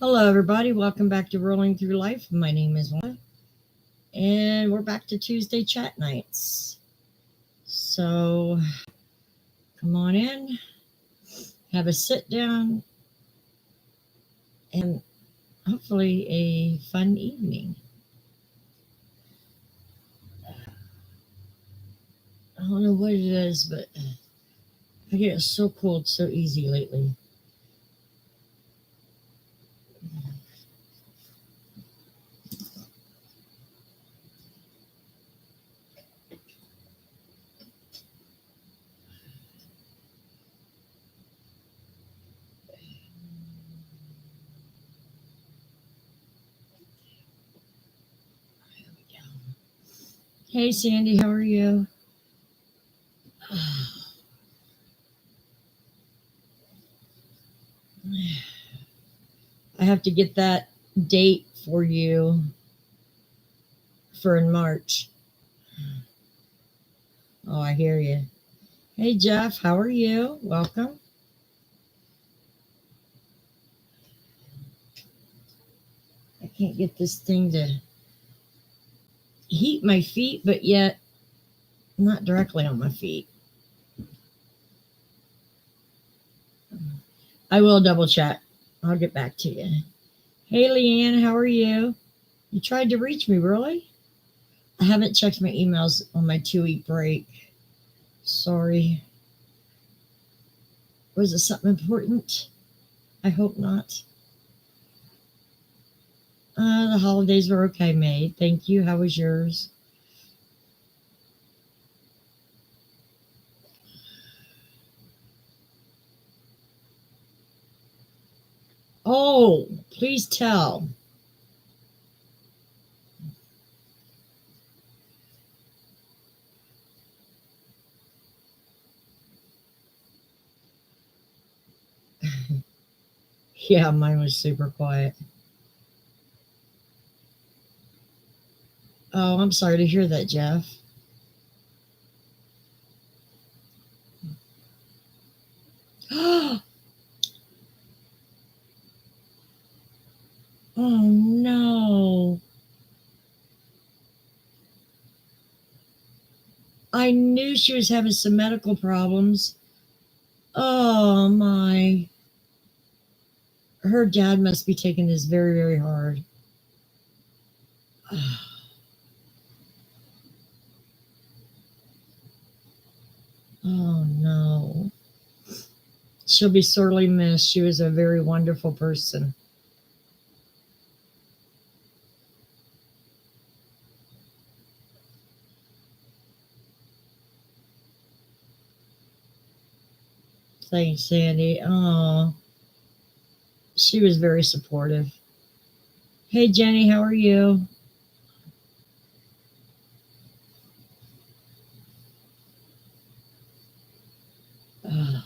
Hello, everybody. Welcome back to Rolling Through Life. My name is Wanda, and we're back to Tuesday chat nights. So come on in, have a sit down, and hopefully a fun evening. I don't know what it is, but I get so cold so easy lately. Hey, Sandy, how are you? I have to get that date for you for in March. Oh, I hear you. Hey, Jeff, how are you? Welcome. I can't get this thing to heat my feet, but yet not directly on my feet. I will double check. I'll get back to you. Hey, Leanne, how are you? You tried to reach me, really? I haven't checked my emails on my 2 week break. Sorry. Was it something important? I hope not. The holidays were okay, May. Thank you. How was yours? Oh, please tell. Yeah, mine was super quiet. Oh, I'm sorry to hear that, Jeff. Oh, no. I knew she was having some medical problems. Oh, my. Her dad must be taking this very, very hard. Oh, no. She'll be sorely missed. She was a very wonderful person. Thanks, Sandy. Oh, she was very supportive. Hey, Jenny, how are you? Oh,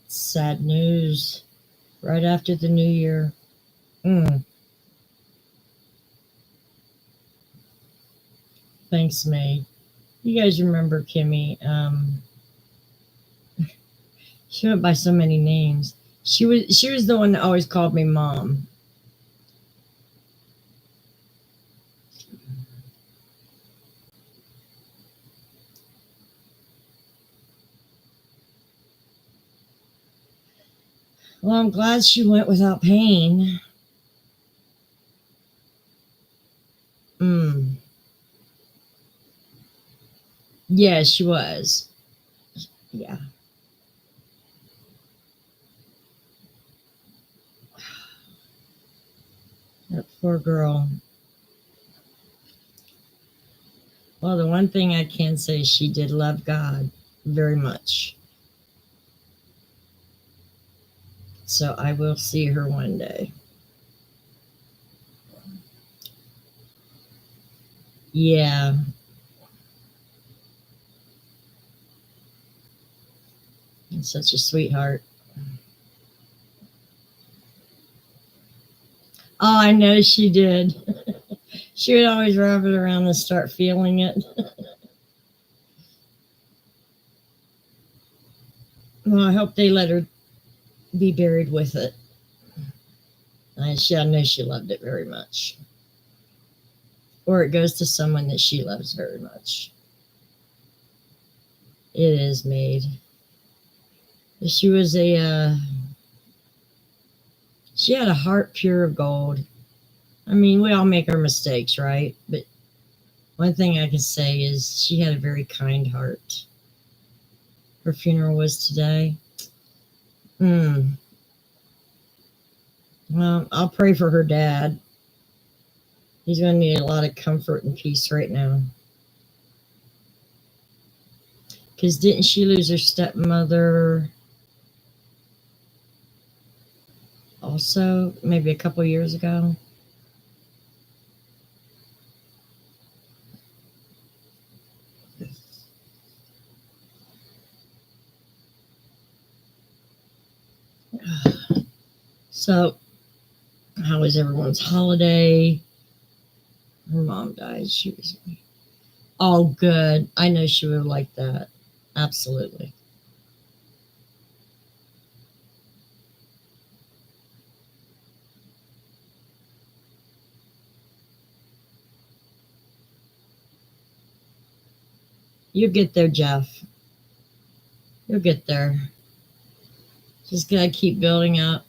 sad news. Right after the new year. Mm, thanks, May. You guys remember Kimmy? She went by so many names. She was the one that always called me mom. Well, I'm glad she went without pain. Mm. Yeah, she was. Yeah. That poor girl. Well, the one thing I can say, she did love God very much. So I will see her one day. Yeah. Such a sweetheart. Oh, I know she did. She would always wrap it around and start feeling it. Well, I hope they let her be buried with it. I know she loved it very much. Or it goes to someone that she loves very much. It is made. She was she had a heart pure of gold. I mean, we all make our mistakes, right? But one thing I can say is she had a very kind heart. Her funeral was today. Hmm. Well, I'll pray for her dad. He's going to need a lot of comfort and peace right now. Because didn't she lose her stepmother also maybe a couple years ago? So, how was everyone's holiday? Her mom died. She was all good. I know she would like that. Absolutely. You'll get there, Jeff. You'll get there. Just gotta keep building up,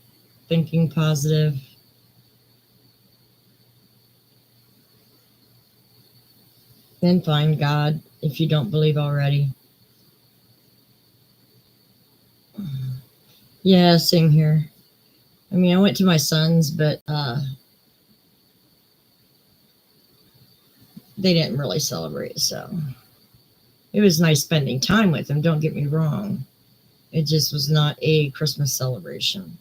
thinking positive. Then find God if you don't believe already. Yeah, same here. I mean, I went to my son's, but they didn't really celebrate. So it was nice spending time with them. Don't get me wrong. It just was not a Christmas celebration.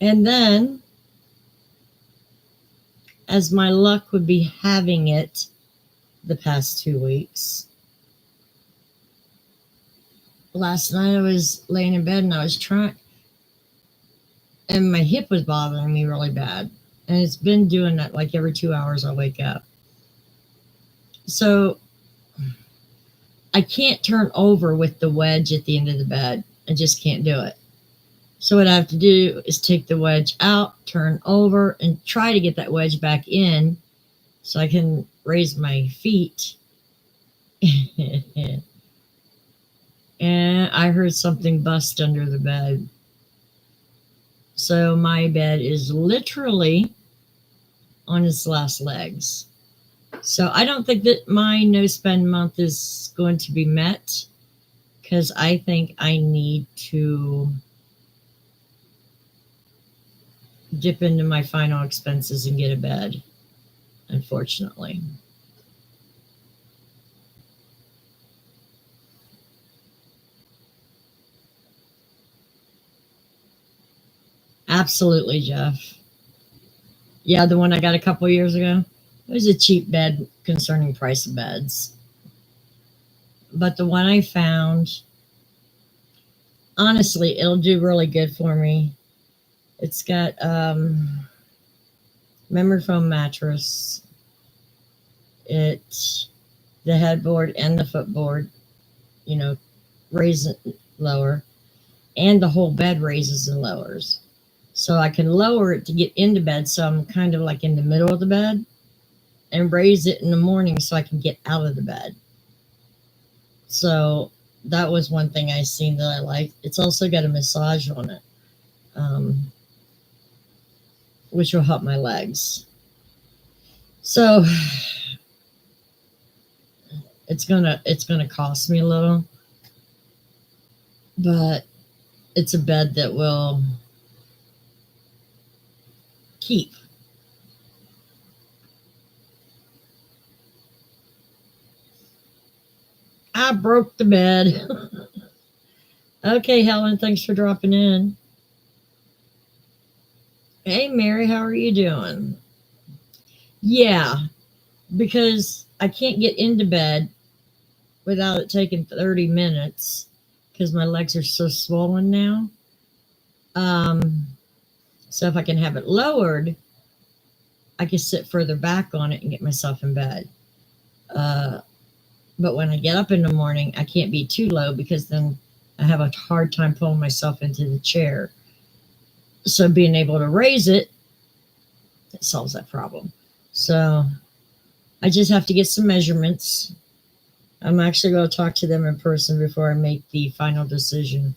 And then, as my luck would be having it the past 2 weeks, last night I was laying in bed and I was trying, and my hip was bothering me really bad. And it's been doing that like every 2 hours I wake up. So I can't turn over with the wedge at the end of the bed. I just can't do it. So what I have to do is take the wedge out, turn over, and try to get that wedge back in so I can raise my feet. And I heard something bust under the bed. So my bed is literally on its last legs. So I don't think that my no spend month is going to be met because I think I need to dip into my final expenses and get a bed, unfortunately. Absolutely, Jeff. Yeah, the one I got a couple years ago. It was a cheap bed concerning price of beds. But the one I found, honestly, it'll do really good for me. It's got memory foam mattress. It's the headboard and the footboard, you know, raise it lower, and the whole bed raises and lowers. So I can lower it to get into bed, so I'm kind of like in the middle of the bed, and raise it in the morning so I can get out of the bed. So that was one thing I seen that I liked. It's also got a massage on it, um, which will help my legs. So it's gonna cost me a little, but it's a bed that will keep. I broke the bed. Okay, Helen, thanks for dropping in. Hey, Mary, how are you doing? Yeah, because I can't get into bed without it taking 30 minutes because my legs are so swollen now. Um, So if I can have it lowered, I can sit further back on it and get myself in bed. But when I get up in the morning, I can't be too low because then I have a hard time pulling myself into the chair. So being able to raise it solves that problem. So I just have to get some measurements. I'm actually going to talk to them in person before I make the final decision.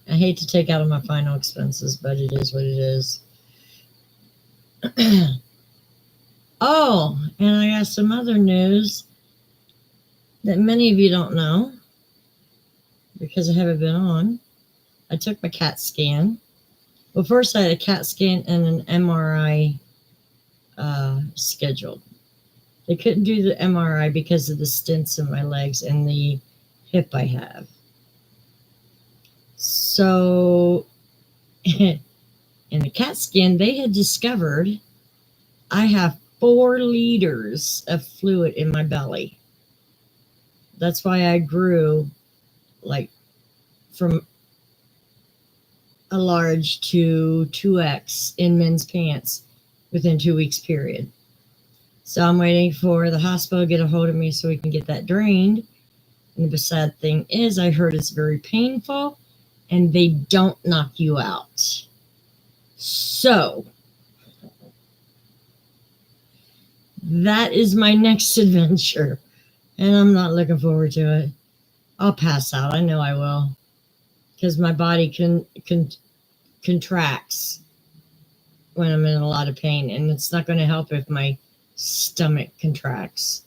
I hate to take out of my final expenses, but it is what it is. Oh, and I got some other news that many of you don't know because I haven't been on. I took my CAT scan. Well, first I had a CAT scan and an MRI scheduled. They couldn't do the MRI because of the stents in my legs and the hip I have. So in the CAT scan, they had discovered I have 4 liters of fluid in my belly. That's why I grew like from a large to 2X in men's pants within 2 weeks period. So I'm waiting for the hospital to get a hold of me so we can get that drained. And the sad thing is I heard it's very painful and they don't knock you out. So that is my next adventure. And I'm not looking forward to it. I'll pass out. I know I will. Because my body contracts when I'm in a lot of pain. And it's not going to help if my stomach contracts.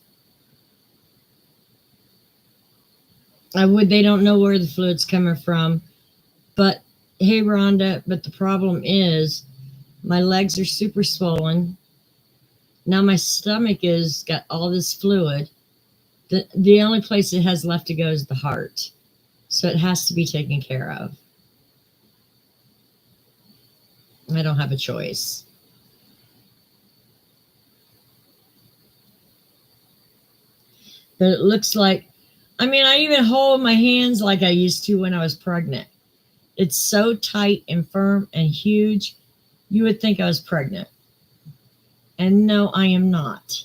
They don't know where the fluid's coming from. But, hey, Rhonda, but the problem is my legs are super swollen. Now my stomach has got all this fluid. The only place it has left to go is the heart. So it has to be taken care of. I don't have a choice. But it looks like, I even hold my hands like I used to when I was pregnant. It's so tight and firm and huge, you would think I was pregnant. And no, I am not.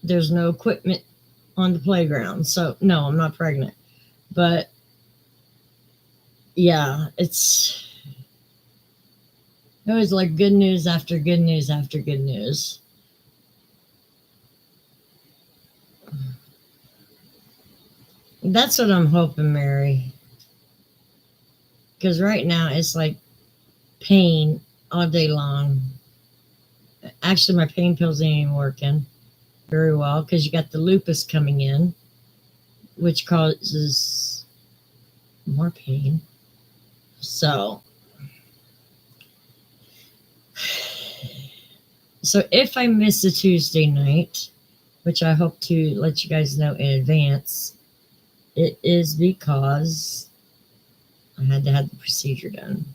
There's no equipment on the playground. So, no, I'm not pregnant. But, yeah, it was like good news after good news after good news. That's what I'm hoping, Mary. Because right now it's like pain all day long. Actually, my pain pills ain't even working very well because you got the lupus coming in, which causes more pain. So if I miss a Tuesday night, which I hope to let you guys know in advance, it is because I had to have the procedure done.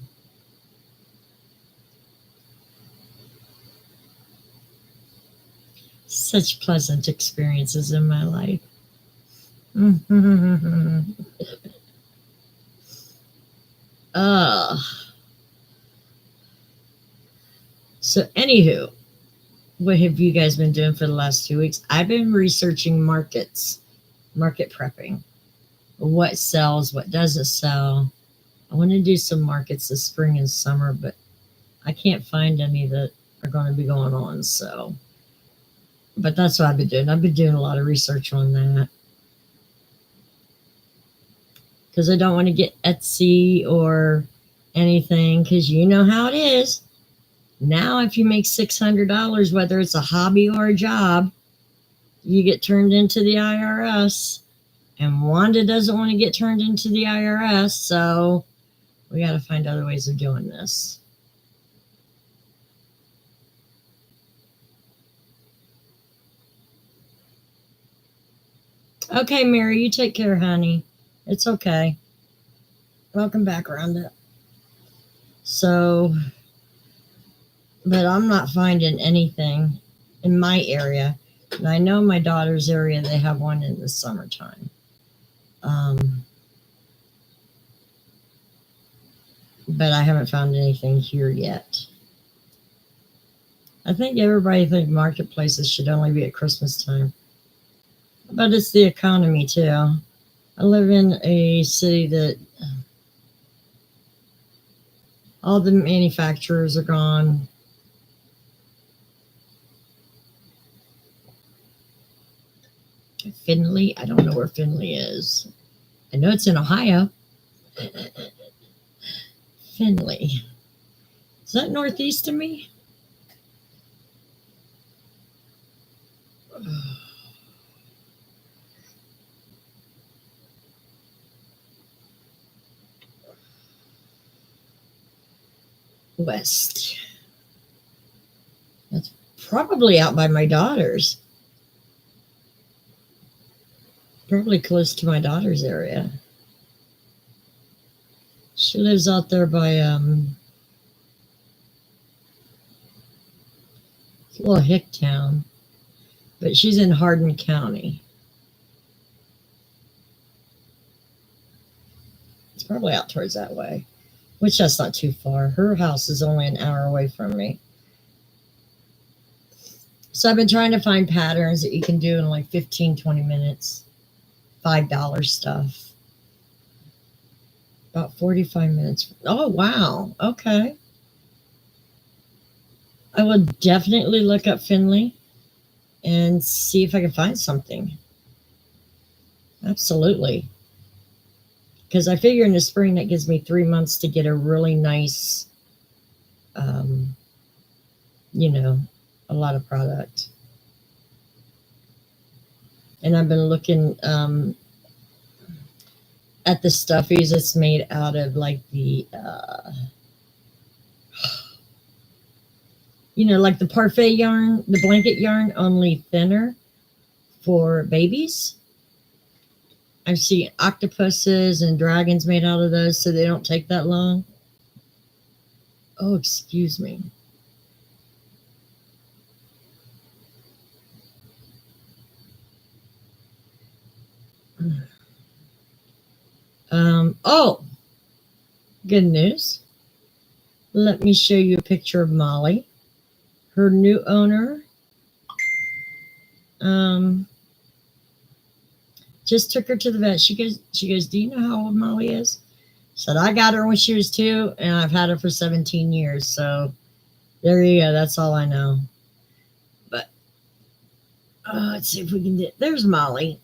Such pleasant experiences in my life. So anywho, what have you guys been doing for the last 2 weeks? I've been researching market prepping. What sells, what doesn't sell. I want to do some markets this spring and summer, but I can't find any that are going to be going on. So, but that's what I've been doing. I've been doing a lot of research on that because I don't want to get Etsy or anything because you know how it is. Now, if you make $600, whether it's a hobby or a job, you get turned into the IRS. And Wanda doesn't want to get turned into the IRS, so we got to find other ways of doing this. Okay, Mary, you take care, honey. It's okay. Welcome back, Rhonda. So, but I'm not finding anything in my area. And I know my daughter's area, they have one in the summertime. But I haven't found anything here yet. I think everybody thinks marketplaces should only be at Christmas time. But it's the economy too. I live in a city that all the manufacturers are gone. Findlay, I don't know where Findlay is. I know it's in Ohio. Findlay. Is that northeast of me? West. That's probably out by my daughter's. Probably close to my daughter's area. She lives out there by a little hick town, but she's in Hardin County. It's probably out towards that way, which that's not too far. Her house is only an hour away from me. So I've been trying to find patterns that you can do in like 15, 20 minutes. $5 stuff. About 45 minutes. Oh, wow. Okay. I will definitely look up Findlay and see if I can find something. Absolutely. Because I figure in the spring that gives me 3 months to get a really nice, a lot of product. And I've been looking at the stuffies that's made out of like the, like the parfait yarn, the blanket yarn, only thinner for babies. I've seen octopuses and dragons made out of those so they don't take that long. Oh, excuse me. Oh, good news. Let me show you a picture of Molly. Her new owner just took her to the vet. She goes, do you know how old Molly is? Said, I got her when she was 2, and I've had her for 17 years. So there you go. That's all I know. But let's see if we can get. There's Molly.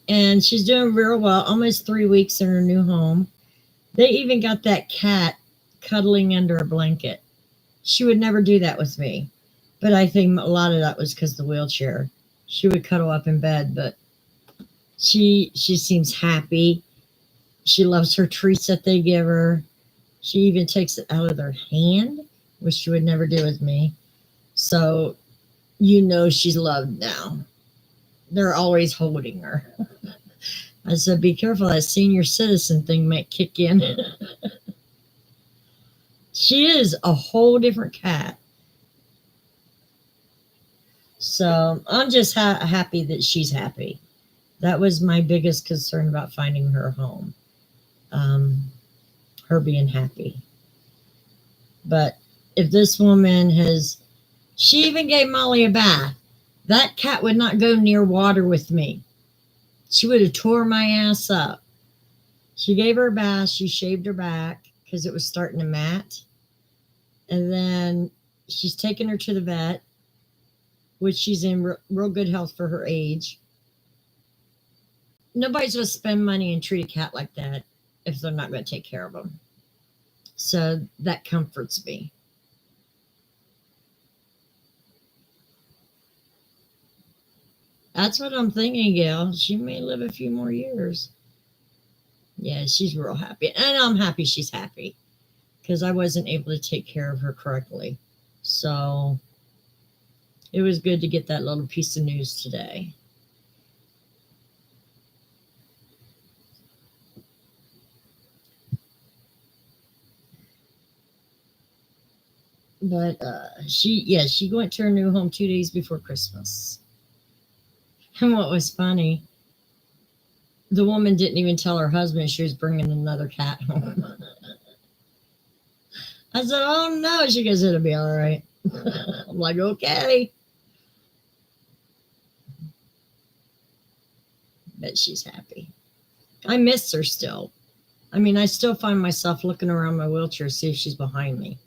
And she's doing real well. Almost 3 weeks in her new home. They even got that cat cuddling under a blanket. She would never do that with me. But I think a lot of that was because of the wheelchair. She would cuddle up in bed, but she seems happy. She loves her treats that they give her. She even takes it out of their hand, which she would never do with me. So she's loved now. They're always holding her. I said, be careful, that senior citizen thing might kick in. She is a whole different cat. So I'm just happy that she's happy. That was my biggest concern about finding her home. Her being happy. But if this woman she even gave Molly a bath. That cat would not go near water with me. She would have tore my ass up. She gave her a bath. She shaved her back because it was starting to mat. And then she's taken her to the vet, which she's in real good health for her age. Nobody's going to spend money and treat a cat like that if they're not going to take care of them. So that comforts me. That's what I'm thinking, Gail. She may live a few more years. Yeah, she's real happy. And I'm happy she's happy because I wasn't able to take care of her correctly. So it was good to get that little piece of news today. But she went to her new home 2 days before Christmas. And what was funny, the woman didn't even tell her husband she was bringing another cat home. I said, "Oh no." She goes, "It'll be all right." I'm like, "Okay." But she's happy. I miss her still. I mean, I still find myself looking around my wheelchair to see if she's behind me,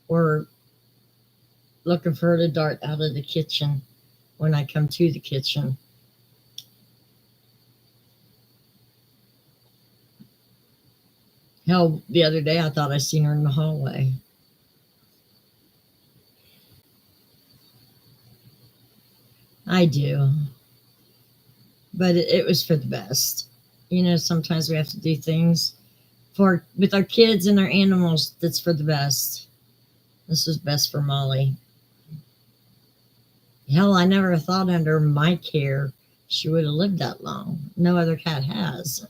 or looking for her to dart out of the kitchen when I come to the kitchen. Hell, the other day I thought I seen her in the hallway. I do, but it was for the best. You know, sometimes we have to do things for with our kids and our animals that's for the best. This was best for Molly. Hell, I never thought under my care she would have lived that long. No other cat has.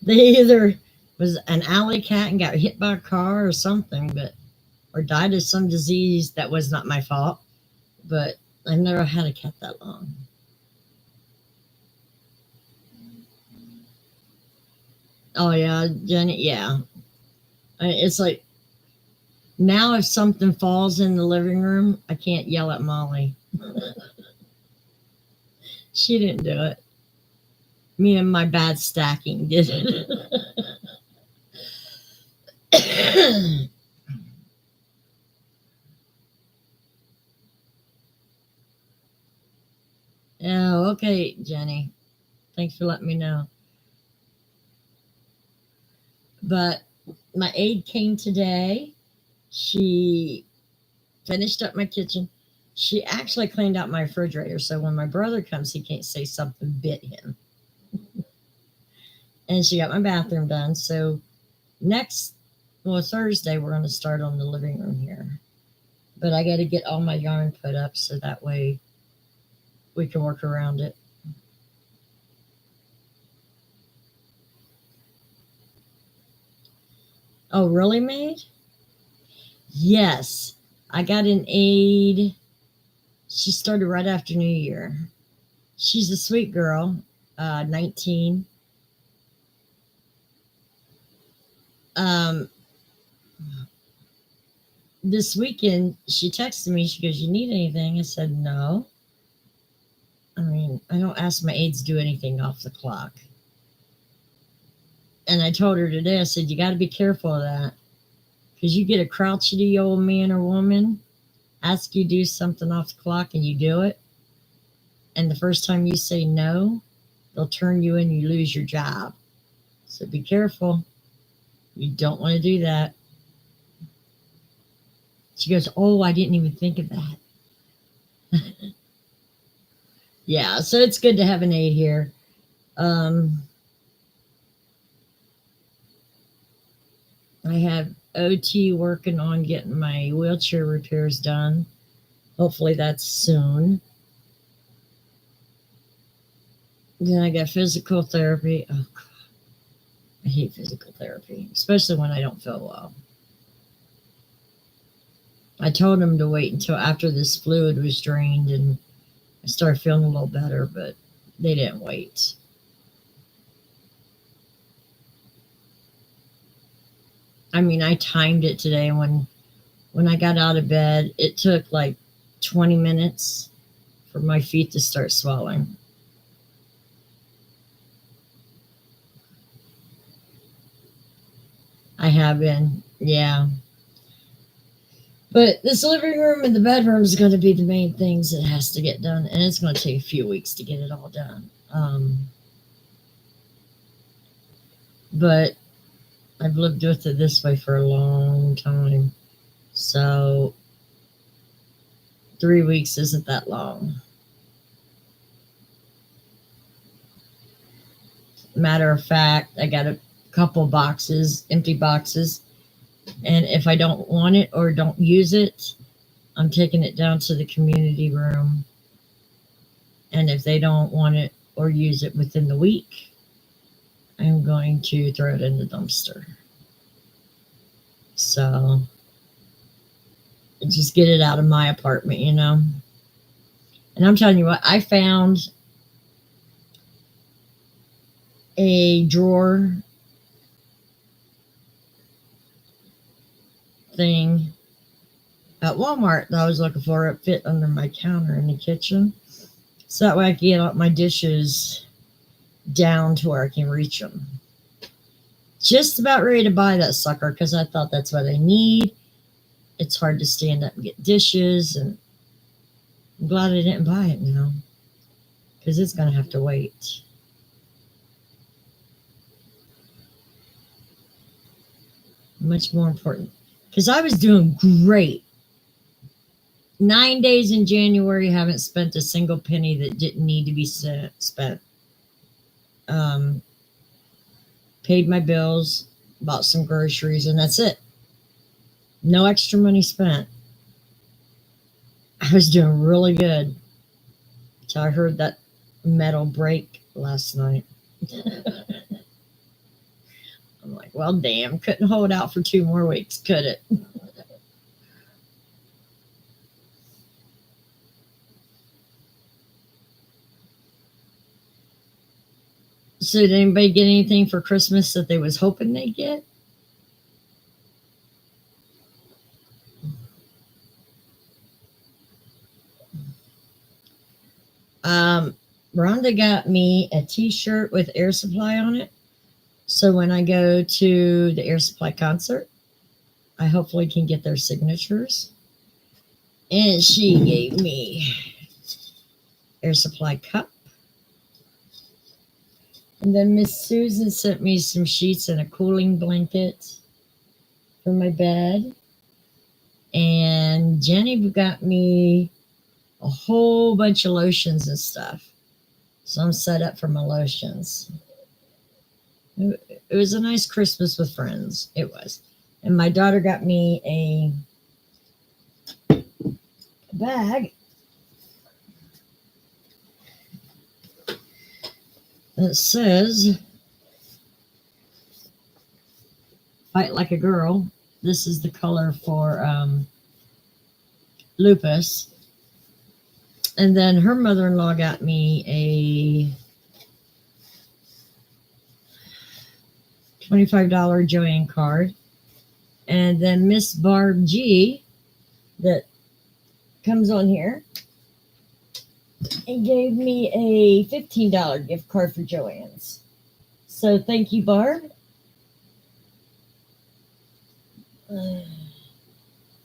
They either was an alley cat and got hit by a car or something, but or died of some disease that was not my fault. But I've never had a cat that long. Oh yeah, Jenny. Yeah, it's like now if something falls in the living room, I can't yell at Molly. She didn't do it. Me and my bad stacking did it. Oh, okay, Jenny. Thanks for letting me know. But my aide came today. She finished up my kitchen. She actually cleaned out my refrigerator, so when my brother comes, he can't say something bit him. And she got my bathroom done. So next, well, Thursday, we're going to start on the living room here. But I got to get all my yarn put up so that way we can work around it. Oh, really, maid? Yes. I got an aide. She started right after New Year. She's a sweet girl, 19. Um, this weekend, she texted me. She goes, "You need anything?" I said, "No." I mean, I don't ask my aides to do anything off the clock. And I told her today, I said, "You got to be careful of that. Because you get a crotchety old man or woman, ask you to do something off the clock and you do it. And the first time you say no, they'll turn you in, you lose your job. So be careful. You don't want to do that." She goes, "Oh, I didn't even think of that." Yeah, so it's good to have an aide here. Um, I have OT working on getting my wheelchair repairs done. Hopefully that's soon. Then I got physical therapy. Oh, God, I hate physical therapy, especially when I don't feel well. I told them to wait until after this fluid was drained and I started feeling a little better, but they didn't wait. I mean, I timed it today when I got out of bed. It took like 20 minutes for my feet to start swelling. I have been, yeah. But this living room and the bedroom is going to be the main things that has to get done, and it's going to take a few weeks to get it all done. But I've lived with it this way for a long time, so 3 weeks isn't that long. Matter of fact, I got a couple boxes, empty boxes, and if I don't want it or don't use it, I'm taking it down to the community room. And if they don't want it or use it within the week, I'm going to throw it in the dumpster. So just get it out of my apartment, you know. And I'm telling you what, I found a drawer thing at Walmart that I was looking for. It fit under my counter in the kitchen. So that way I can get my dishes down to where I can reach them. Just about ready to buy that sucker because I thought that's what I need. It's hard to stand up and get dishes, and I'm glad I didn't buy it now because it's going to have to wait. Much more important because I was doing great. 9 days in January, haven't spent a single penny that didn't need to be spent. Paid my bills, bought some groceries, and that's it. No extra money spent. I was doing really good until I heard that metal break last night. I'm like, well, damn, couldn't hold out for 2 more weeks, could it? So did anybody get anything for Christmas that they was hoping they'd get? Rhonda got me a t-shirt with Air Supply on it. So when I go to the Air Supply concert, I hopefully can get their signatures. And she gave me Air Supply cup. And then Miss Susan sent me some sheets and a cooling blanket for my bed. And Jenny got me a whole bunch of lotions and stuff. So I'm set up for my lotions. It was a nice Christmas with friends. It was. And my daughter got me a bag that says, "Fight like a girl." This is the color for lupus. And then her mother-in-law got me a $25 Joanne card. And then Miss Barb G, that comes on here, and gave me a $15 gift card for Joann's. So thank you, Barb.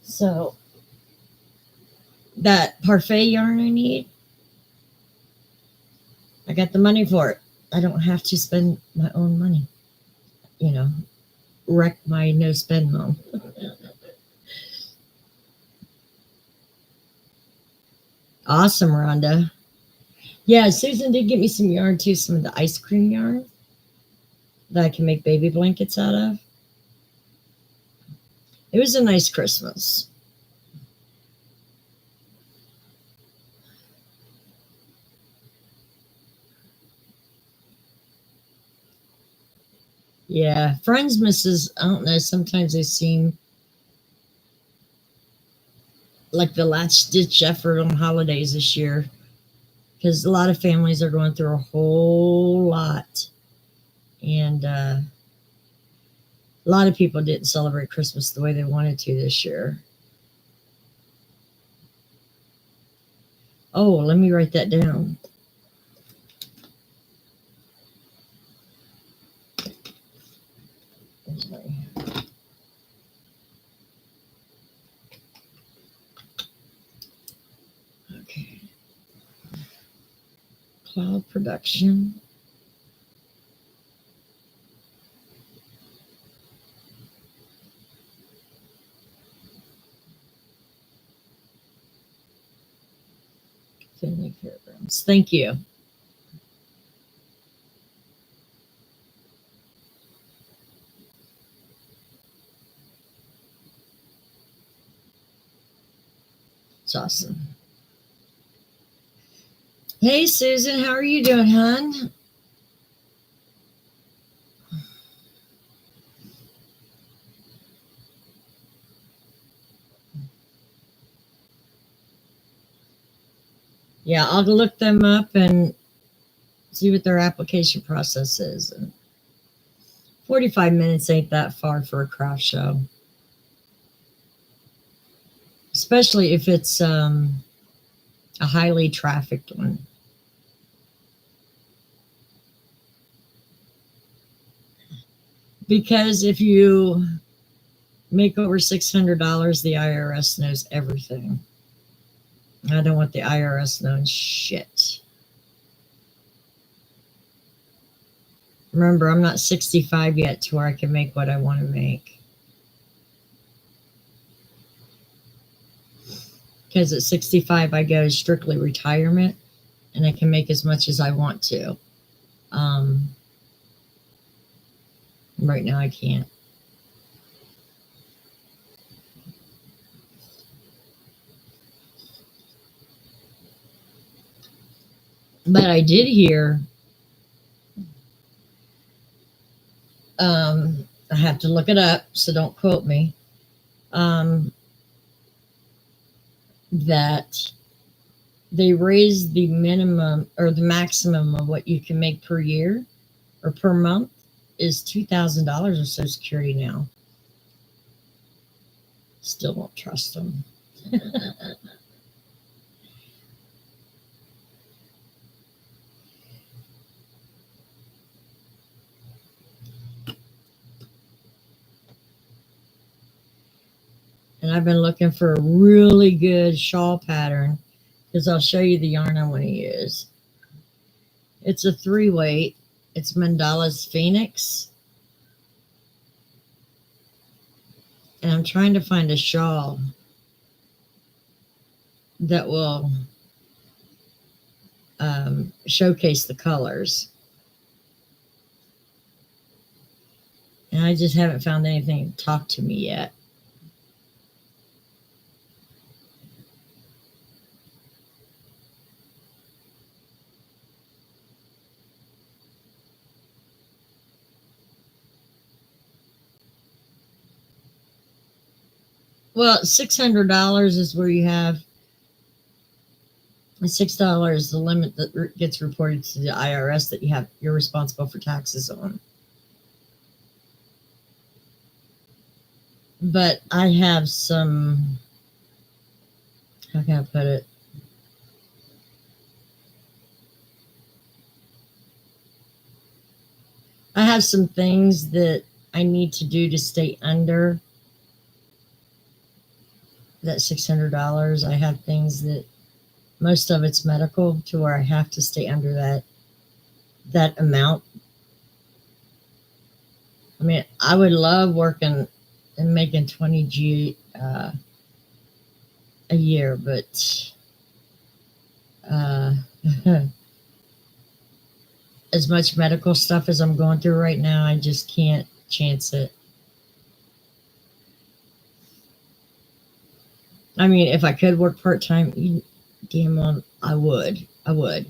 So that parfait yarn I need, I got the money for it. I don't have to spend my own money. You know, wreck my no spend mom. Awesome, Rhonda. Yeah, Susan did get me some yarn too, some of the ice cream yarn that I can make baby blankets out of. It was a nice Christmas. Yeah, friends misses, I don't know, sometimes they seem like the last ditch effort on holidays this year because a lot of families are going through a whole lot. And a lot of people didn't celebrate Christmas the way they wanted to this year. Oh, let me write that down. Okay. Cloud production. Finley Fairgrounds. Thank you. It's awesome. Hey, Susan, how are you doing, hon? Yeah, I'll look them up and see what their application process is. And 45 minutes ain't that far for a craft show, especially if it's a highly trafficked one. Because if you make over $600, the IRS knows everything. I don't want the IRS knowing shit. Remember, I'm not 65 yet to where I can make what I want to make. Because at 65, I go strictly retirement and I can make as much as I want to. Right now, I can't. But I did hear, I have to look it up, so don't quote me, that they raised the minimum or the maximum of what you can make per year or per month is $2,000 of Social Security now. Still don't trust them. And I've been looking for a really good shawl pattern because I'll show you the yarn I want to use. It's a 3-weight. It's Mandala's Phoenix. And I'm trying to find a shawl that will showcase the colors. And I just haven't found anything to talk to me yet. Well, $600 is where you have $6 the limit that gets reported to the IRS that you're responsible for taxes on. But I have some, how can I put it? I have some things that I need to do to stay under that $600. I have things that most of it's medical to where I have to stay under that amount. I mean, I would love working and making 20G a year, but as much medical stuff as I'm going through right now, I just can't chance it. I mean, if I could work part-time, damn well, I would. I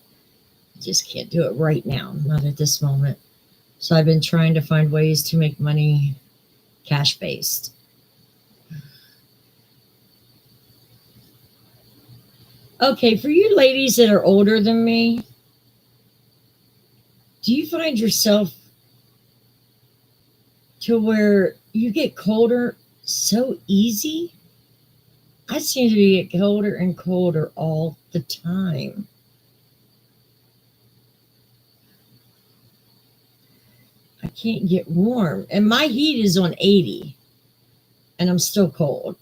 just can't do it right now, not at this moment. So I've been trying to find ways to make money cash-based. Okay, for you ladies that are older than me, do you find yourself to where you get colder so easy? I seem to get colder and colder all the time. I can't get warm. And my heat is on 80, and I'm still cold.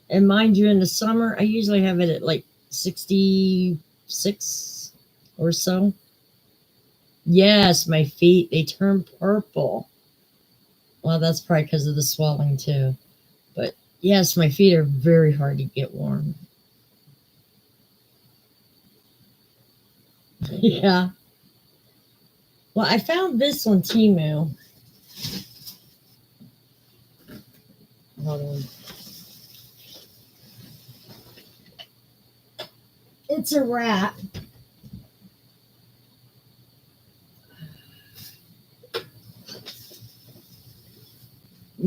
And mind you, in the summer, I usually have it at like 66 or so. Yes, my feet, they turn purple. Well, that's probably because of the swelling too. But yes, my feet are very hard to get warm. Yeah. Well, I found this on Temu. Hold on. It's a wrap.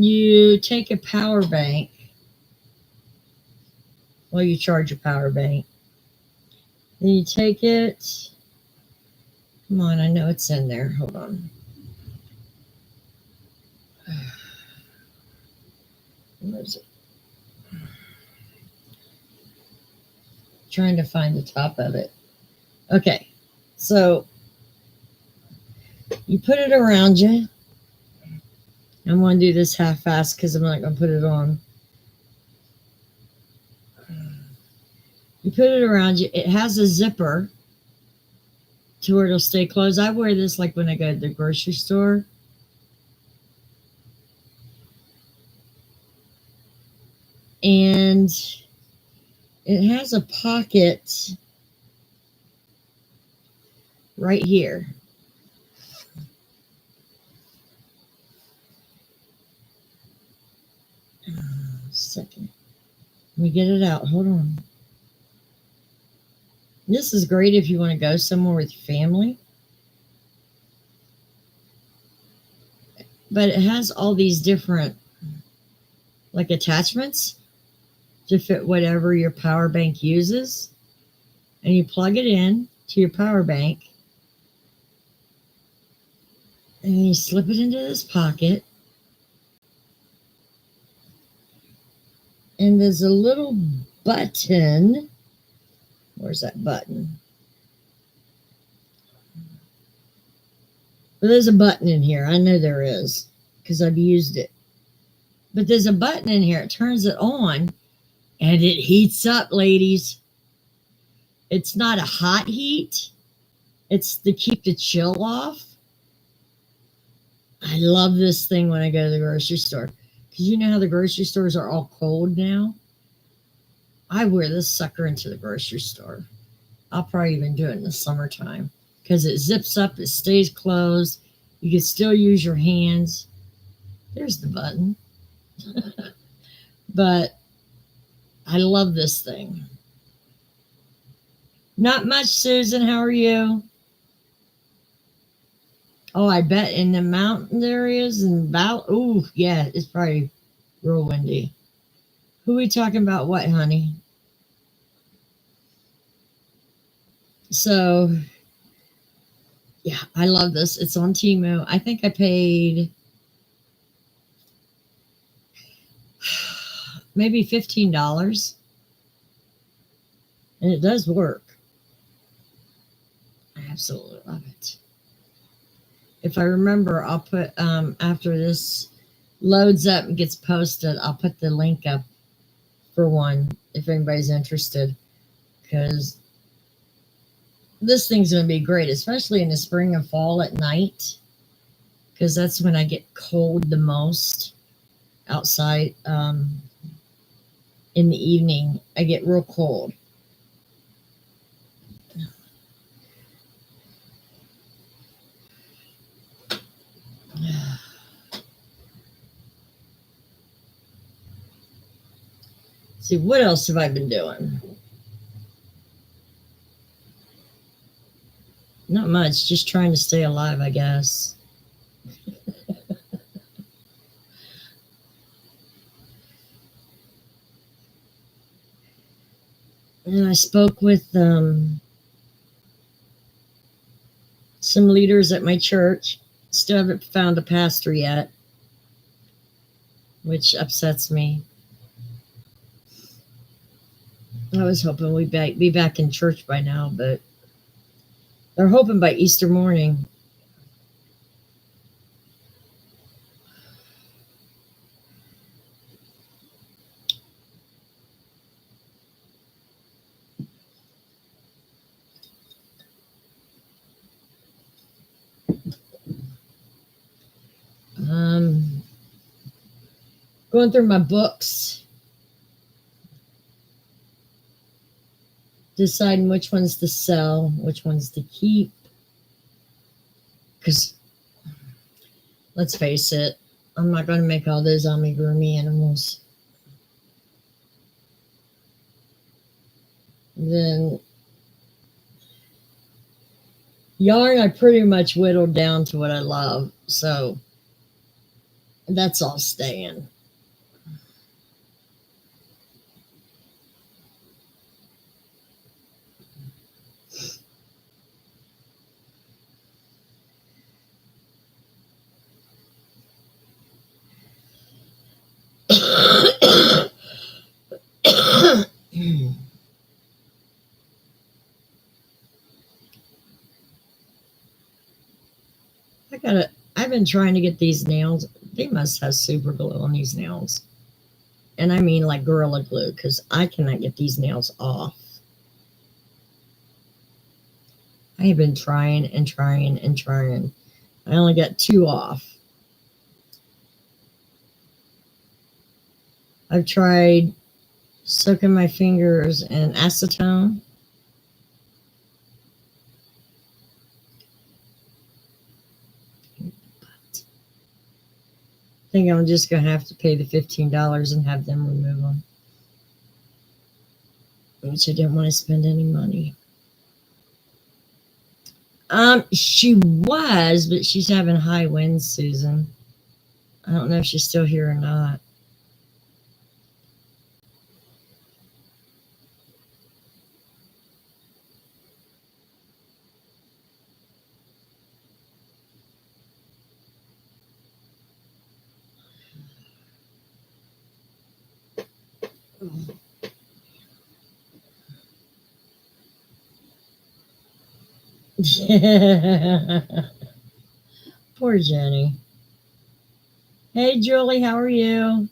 you take a power bank. Well, you charge your power bank. Then you take it. Come on, I know it's in there. Hold on. Where is it? Trying to find the top of it. Okay, so you put it around you. I'm going to do this half-fast because I'm not going to put it on. You put it around you. It has a zipper to where it'll stay closed. I wear this like when I go to the grocery store. And it has a pocket right here. Second. Let me get it out. Hold on. This is great if you want to go somewhere with your family. But it has all these different like attachments to fit whatever your power bank uses. And you plug it in to your power bank. And you slip it into this pocket. And there's a little button. Where's that button? Well, there's a button in here. I know there is because I've used it. But there's a button in here. It turns it on and it heats up, ladies. It's not a hot heat. It's to keep the chill off. I love this thing when I go to the grocery store. Because you know how the grocery stores are all cold now? I wear this sucker into the grocery store. I'll probably even do it in the summertime. Because it zips up, it stays closed. You can still use your hands. There's the button. But I love this thing. Not much, Susan. How are you? Oh, I bet in the mountain areas and oh, yeah, it's probably real windy. Who are we talking about? What, honey? So, yeah, I love this. It's on Temu. I think I paid maybe $15. And it does work. I absolutely love it. If I remember, I'll put, after this loads up and gets posted, I'll put the link up for one if anybody's interested. Because this thing's going to be great, especially in the spring and fall at night. Because that's when I get cold the most outside. In the evening, I get real cold. See, what else have I been doing? Not much, just trying to stay alive, I guess. And I spoke with some leaders at my church. Still haven't found a pastor yet, which upsets me. I was hoping we'd be back in church by now, but they're hoping by Easter morning. Going through my books, deciding which ones to sell, which ones to keep. Because, let's face it, I'm not going to make all those amigurumi animals. Then, yarn I pretty much whittled down to what I love. So, That's all staying. I've been trying to get these nails. They must have super glue on these nails. And I mean like Gorilla Glue, because I cannot get these nails off. I have been trying and trying and trying. I only got 2 off. I've tried soaking my fingers in acetone. I think I'm just going to have to pay the $15 and have them remove them. Which I didn't want to spend any money. She was, but she's having high winds, Susan. I don't know if she's still here or not. Poor Jenny. Hey, Julie, how are you?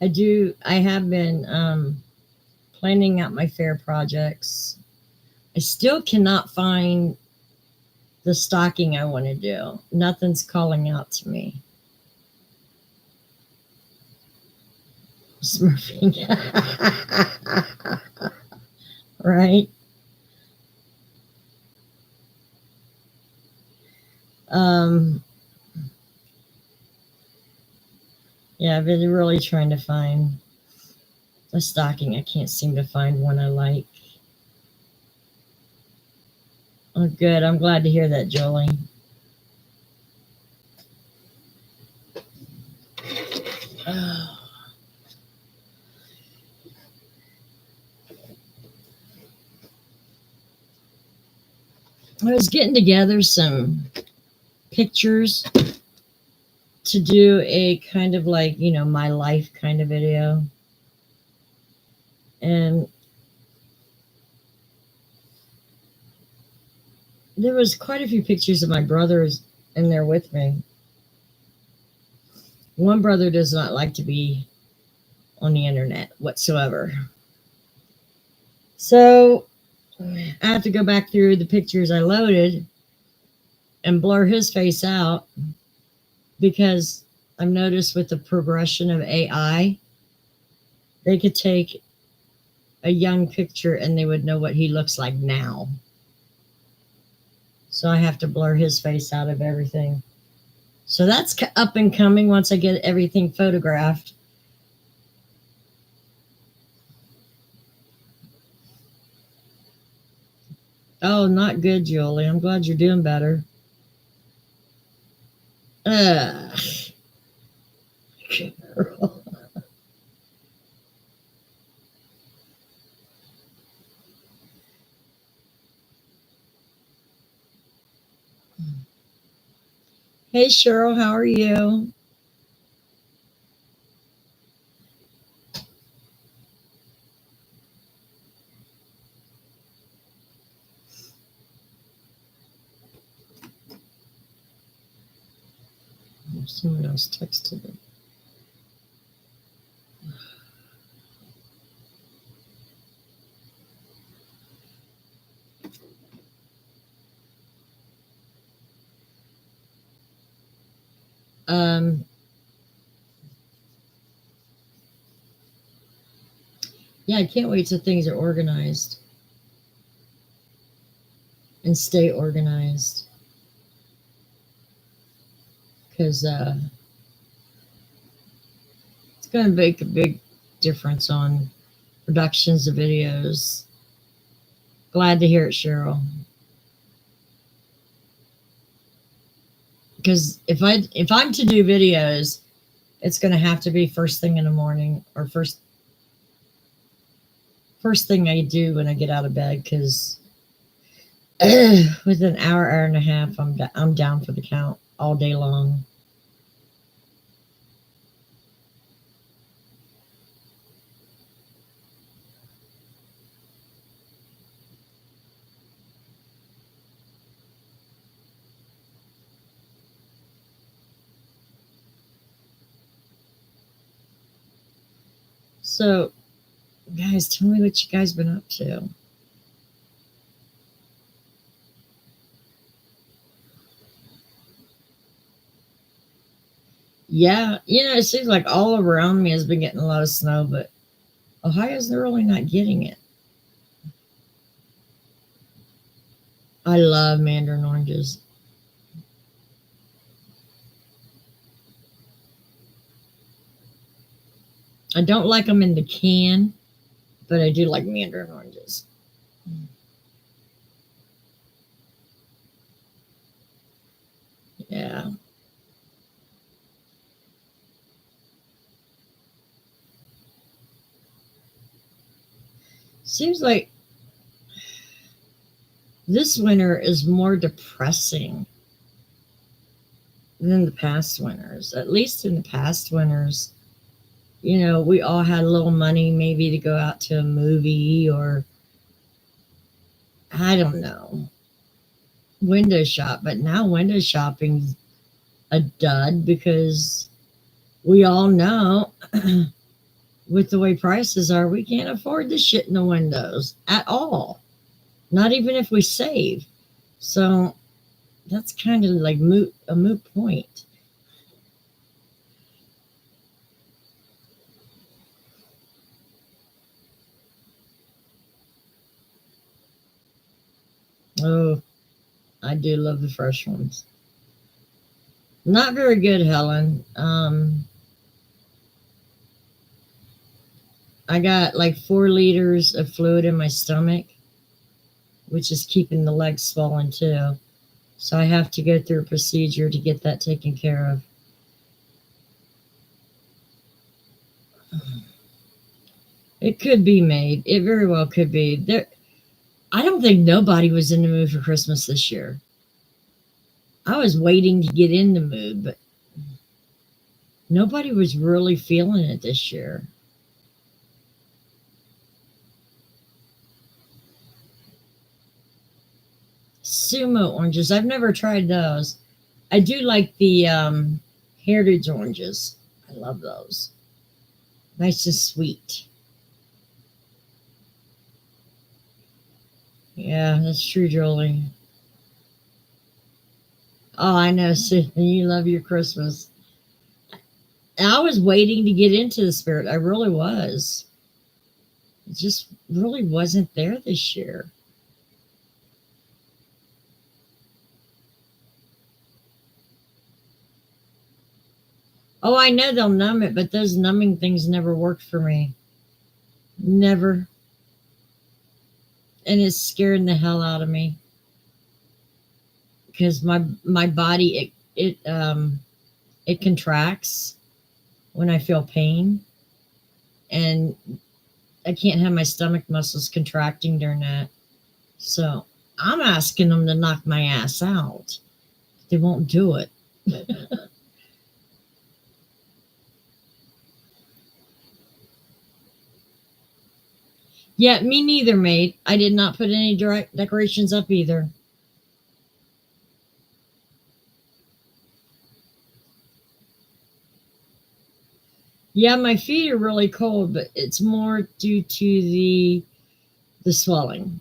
I have been planning out my fair projects. I still cannot find the stocking I want to do. Nothing's calling out to me. Smurfing. Right? Yeah, I've been really trying to find a stocking. I can't seem to find one I like. Oh, good. I'm glad to hear that, Jolie. I was getting together some pictures to do a kind of like, my life kind of video. And there was quite a few pictures of my brothers in there with me. One brother does not like to be on the internet whatsoever. So I have to go back through the pictures I loaded and blur his face out, because I've noticed with the progression of AI, they could take a young picture and they would know what he looks like now. So I have to blur his face out of everything. So that's up and coming once I get everything photographed. Oh, not good, Julie. I'm glad you're doing better. Ugh. Girl. Hey, Cheryl, how are you? Someone else texted me. Yeah, I can't wait till things are organized and stay organized. Because it's going to make a big difference on productions of videos. Glad to hear it, Cheryl. Because if I'm to do videos, it's going to have to be first thing in the morning or first thing I do when I get out of bed. Because with an hour and a half, I'm down for the count all day long. So, guys, tell me what you guys been up to. Yeah, it seems like all around me has been getting a lot of snow, but Ohio's really not getting it. I love mandarin oranges. I don't like them in the can, but I do like mandarin oranges. Yeah. Seems like this winter is more depressing than the past winters. At least in the past winters, we all had a little money maybe to go out to a movie or I don't know, window shop. But now window shopping's a dud because we all know with the way prices are, we can't afford the shit in the windows at all. Not even if we save. So that's kind of like a moot point. Oh, I do love the fresh ones. Not very good, Helen. I got like 4 liters of fluid in my stomach, which is keeping the legs swollen too. So I have to go through a procedure to get that taken care of. It could be made. It very well could be. I don't think nobody was in the mood for Christmas this year. I was waiting to get in the mood, but nobody was really feeling it this year. Sumo oranges. I've never tried those. I do like the heritage oranges. I love those. Nice and sweet. Yeah, that's true, Jolie. Oh, I know, Sydney. You love your Christmas. And I was waiting to get into the spirit. I really was. It just really wasn't there this year. Oh, I know they'll numb it, but those numbing things never worked for me. Never. And it's scaring the hell out of me because my body it contracts when I feel pain, and I can't have my stomach muscles contracting during that. So I'm asking them to knock my ass out. They won't do it. Yeah, me neither, mate. I did not put any direct decorations up either. Yeah, my feet are really cold, but it's more due to the swelling.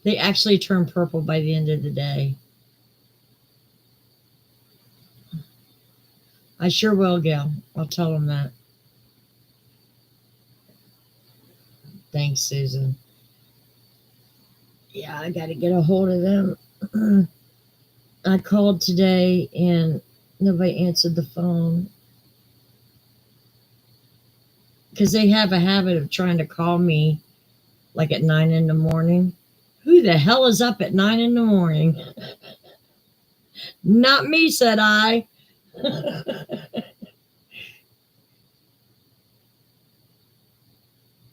They actually turn purple by the end of the day. I sure will, Gail. I'll tell them that. Thanks, Susan. Yeah, I got to get a hold of them. I called today and nobody answered the phone because they have a habit of trying to call me like at 9 in the morning. Who the hell is up at 9 in the morning? Not me, said I.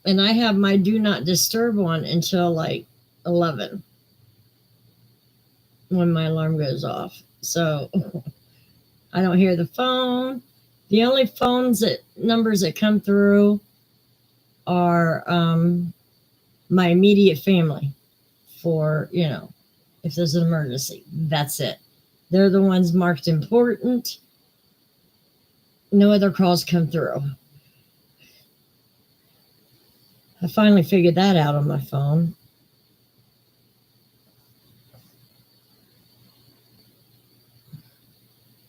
And I have my do not disturb one until like 11 when my alarm goes off. So I don't hear the phone. The only numbers that come through are my immediate family for, if there's an emergency. That's it. They're the ones marked important. No other calls come through. I finally figured that out on my phone.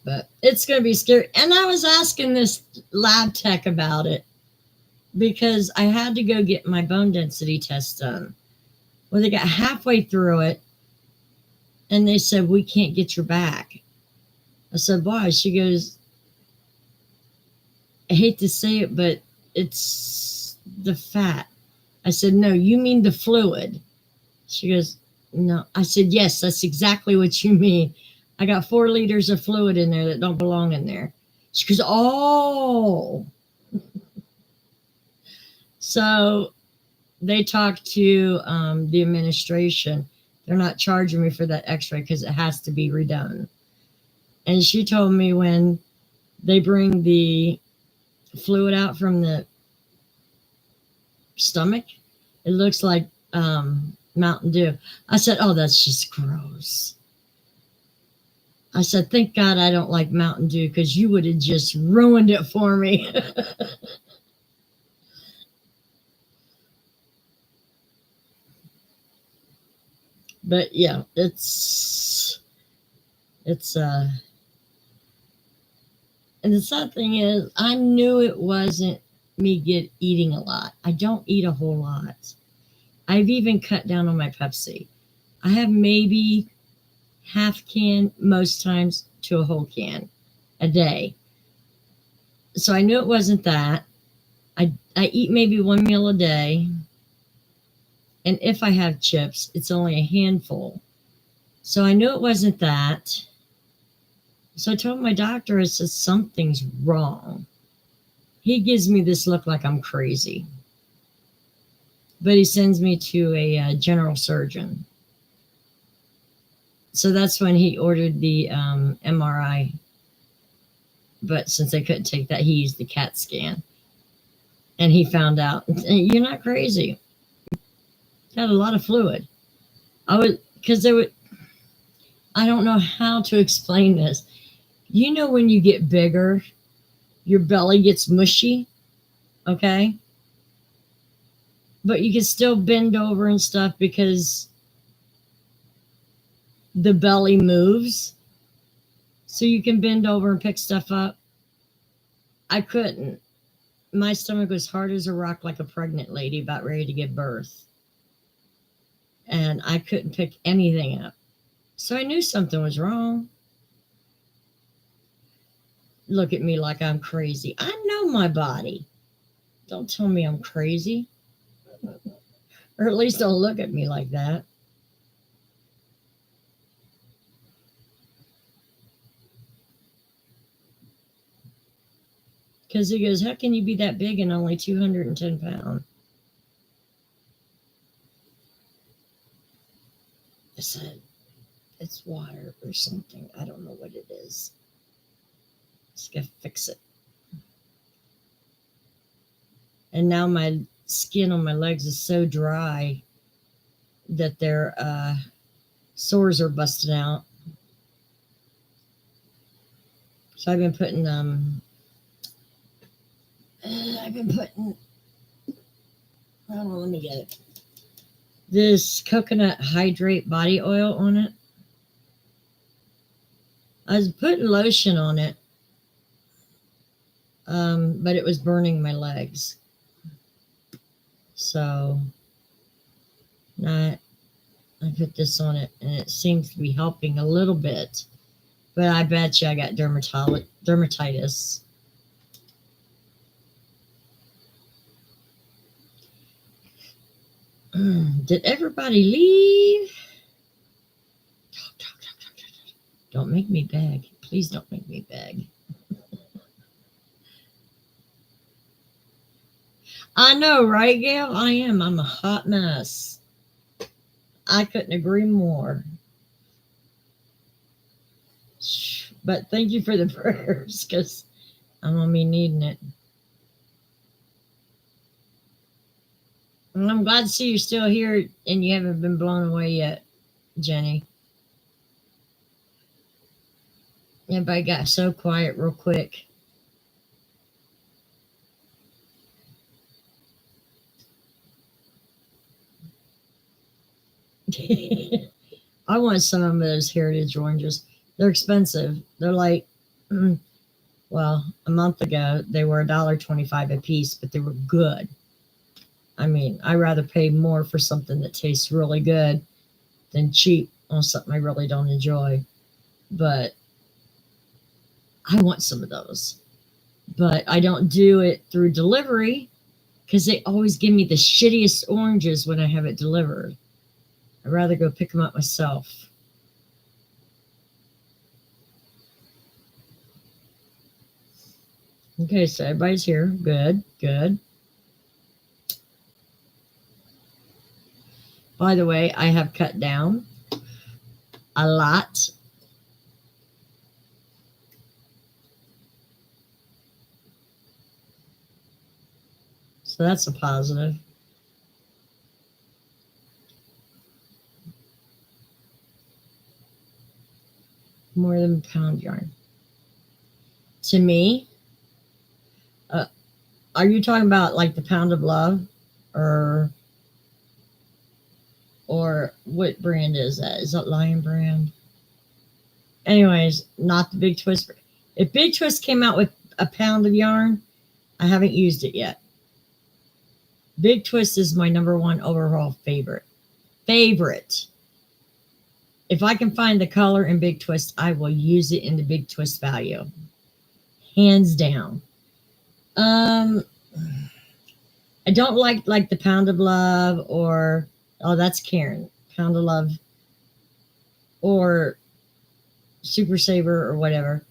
But it's going to be scary. And I was asking this lab tech about it because I had to go get my bone density test done. Well, they got halfway through it and they said, we can't get your back. I said, why? She goes, I hate to say it, but it's the fat. I said, no, you mean the fluid. She goes, no. I said, yes, that's exactly what you mean. I got 4 liters of fluid in there that don't belong in there. She goes, oh. So they talked to the administration. They're not charging me for that x-ray because it has to be redone. And she told me when they bring the fluid out from the stomach, it looks like Mountain Dew. I said, oh, that's just gross. I said, thank God I don't like Mountain Dew because you would have just ruined it for me. But yeah, it's and the sad thing is I knew it wasn't me eating a lot. I don't eat a whole lot. I've even cut down on my Pepsi. I have maybe half can most times to a whole can a day. So I knew it wasn't that. I eat maybe 1 meal a day. And if I have chips, it's only a handful. So I knew it wasn't that. So I told my doctor, I said, something's wrong. He gives me this look like I'm crazy. But he sends me to a general surgeon. So that's when he ordered the MRI. But since they couldn't take that, he used the CAT scan. And he found out, you're not crazy. Got a lot of fluid. I don't know how to explain this. You know when you get bigger, your belly gets mushy, okay? But you can still bend over and stuff because the belly moves. So you can bend over and pick stuff up. I couldn't. My stomach was hard as a rock like a pregnant lady about ready to give birth. And I couldn't pick anything up. So I knew something was wrong. Look at me like I'm crazy. I know my body. Don't tell me I'm crazy. Or at least don't look at me like that. Because he goes, how can you be that big and only 210 pounds? I said, it's water or something. I don't know what it is. Just gotta fix it. And now my skin on my legs is so dry that their sores are busting out. So I've been putting let me get it. This coconut hydrate body oil on it. I was putting lotion on it, but it was burning my legs. So I put this on it, and it seems to be helping a little bit. But I bet you I got dermatitis. Did everybody leave? Don't make me beg. Please don't make me beg. I know, right, Gail? I am. I'm a hot mess. I couldn't agree more. But thank you for the prayers because I'm going to be needing it. And I'm glad to see you're still here and you haven't been blown away yet, Jenny. Everybody got so quiet real quick. I want some of those heritage oranges. They're expensive. They're like, well, a month ago they were $1.25 a piece, but they were good. I mean, I'd rather pay more for something that tastes really good than cheap on something I really don't enjoy. But I want some of those. But I don't do it through delivery because they always give me the shittiest oranges when I have it delivered. I'd rather go pick them up myself. Okay, so everybody's here. Good, good. By the way, I have cut down a lot. So that's a positive. More than a pound yarn. To me, are you talking about like the Pound of Love or what brand is that? Is that Lion brand? Anyways, not the Big Twist. If Big Twist came out with a pound of yarn, I haven't used it yet. Big Twist is my number one overall favorite. If I can find the color in Big Twist, I will use it in the Big Twist value. Hands down. I don't like the Pound of Love or that's Karen. Pound of Love or Super Saver or whatever.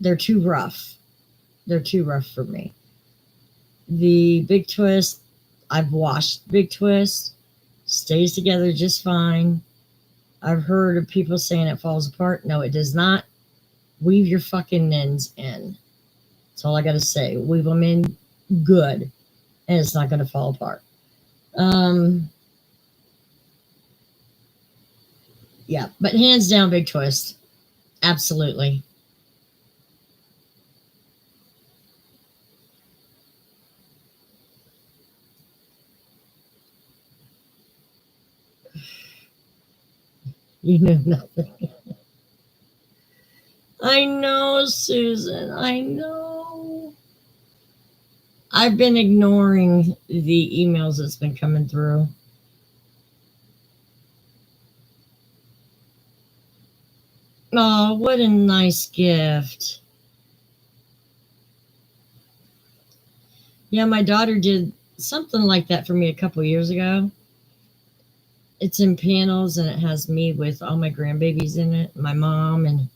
They're too rough. They're too rough for me. The Big Twist, I've washed Big Twist, stays together just fine. I've heard of people saying it falls apart. No, it does not. Weave your fucking ends in. That's all I got to say. Weave them in good, and it's not going to fall apart. Yeah, but hands down, Big Twist. Absolutely. You know nothing. I know, Susan. I know. I've been ignoring the emails that's been coming through. Oh, what a nice gift. Yeah, my daughter did something like that for me a couple years ago. It's in panels and it has me with all my grandbabies in it, my mom, and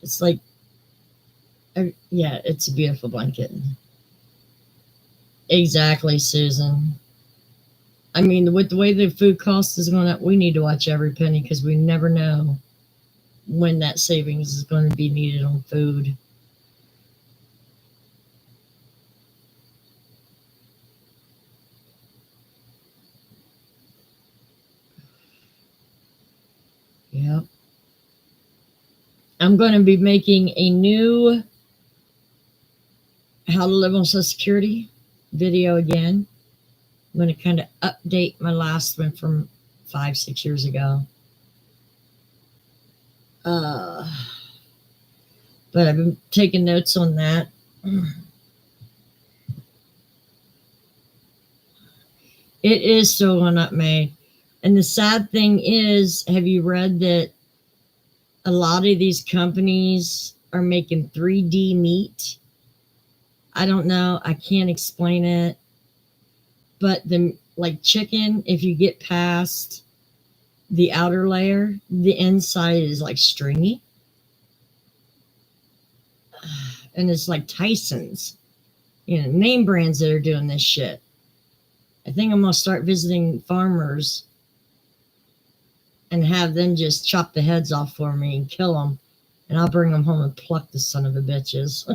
it's like, yeah, it's a beautiful blanket. Exactly, Susan. I mean, with the way the food cost is going up, we need to watch every penny because we never know when that savings is going to be needed on food. Yep. I'm going to be making a new How to Live on Social Security video again. I'm going to kind of update my last one from 5-6 years ago. But I've been taking notes on that. It is still going up, May. And the sad thing is, have you read that a lot of these companies are making 3D meat? I don't know. I can't explain it. But like chicken, if you get past the outer layer, the inside is like stringy. And it's like Tyson's, name brands that are doing this shit. I think I'm going to start visiting farmers and have them just chop the heads off for me and kill them. And I'll bring them home and pluck the son of a bitches.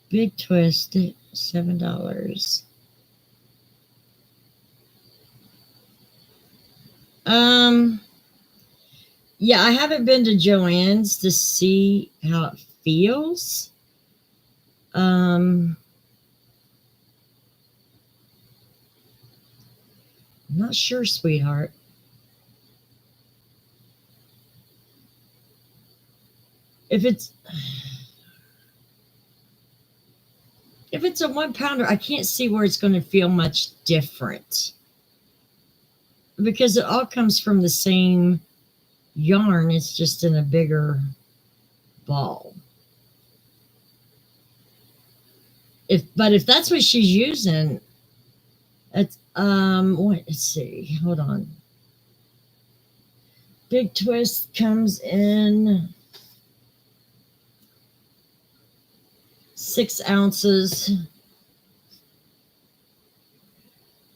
Big Twist, $7. Yeah, I haven't been to Joann's to see how it feels. I'm not sure, sweetheart. If it's a 1 pounder, I can't see where it's going to feel much different, because it all comes from the same yarn. It's just in a bigger ball. But if that's what she's using, it's let's see, hold on. Big Twist comes in 6 ounces.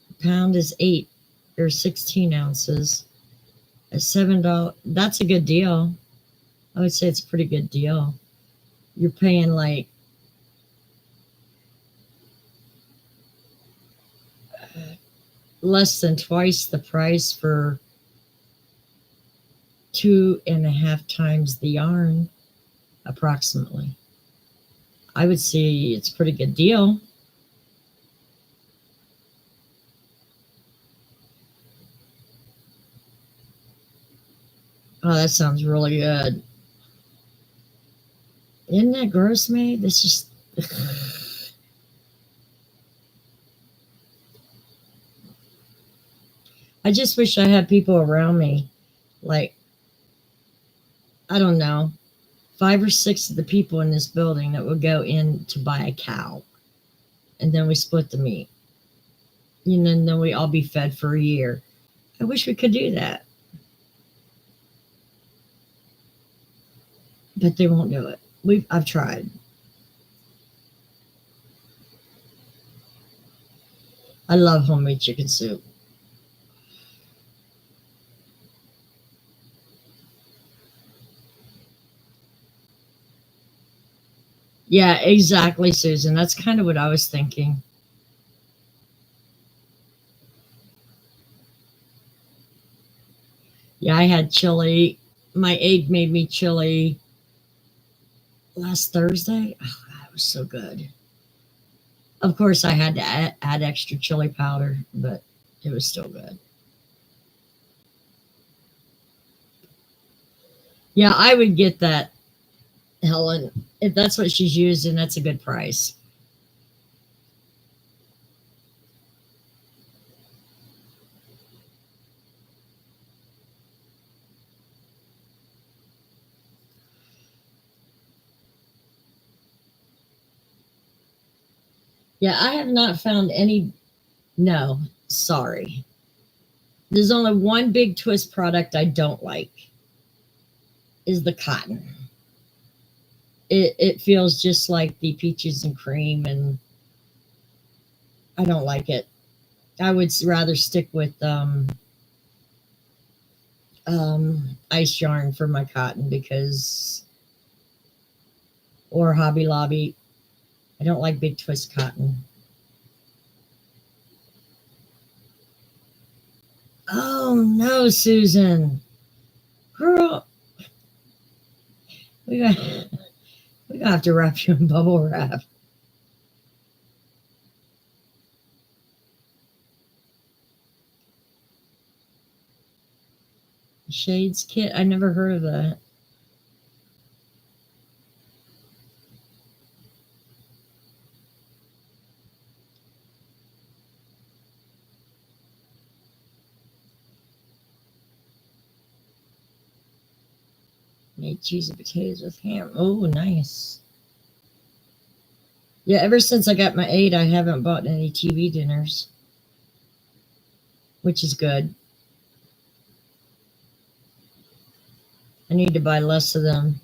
A pound is 8 or 16 ounces at $7. That's a good deal. I would say it's a pretty good deal. You're paying like less than twice the price for 2.5 times the yarn, approximately. I would say it's a pretty good deal. Oh, that sounds really good. Isn't that gross, May? That's just... I just wish I had people around me, like, I don't know, 5 or 6 of the people in this building that would go in to buy a cow. And then we split the meat. And then we all be fed for a year. I wish we could do that. But they won't do it. I've tried. I love homemade chicken soup. Yeah, exactly, Susan. That's kind of what I was thinking. Yeah, I had chili. My aide made me chili last Thursday. Oh, God, it was so good. Of course, I had to add extra chili powder, but it was still good. Yeah, I would get that, Helen. If that's what she's using, that's a good price. Yeah, I have not found any. No, sorry. There's only one Big Twist product I don't like, is the cotton. It feels just like the peaches and cream, and I don't like it. I would rather stick with ice yarn for my cotton, or Hobby Lobby. I don't like Big Twist cotton. Oh no, Susan, girl, we got we gonna have to wrap you in bubble wrap. Shades kit? I never heard of that. Made cheese and potatoes with ham. Oh, nice. Yeah, ever since I got my aid, I haven't bought any TV dinners. which is good. I need to buy less of them.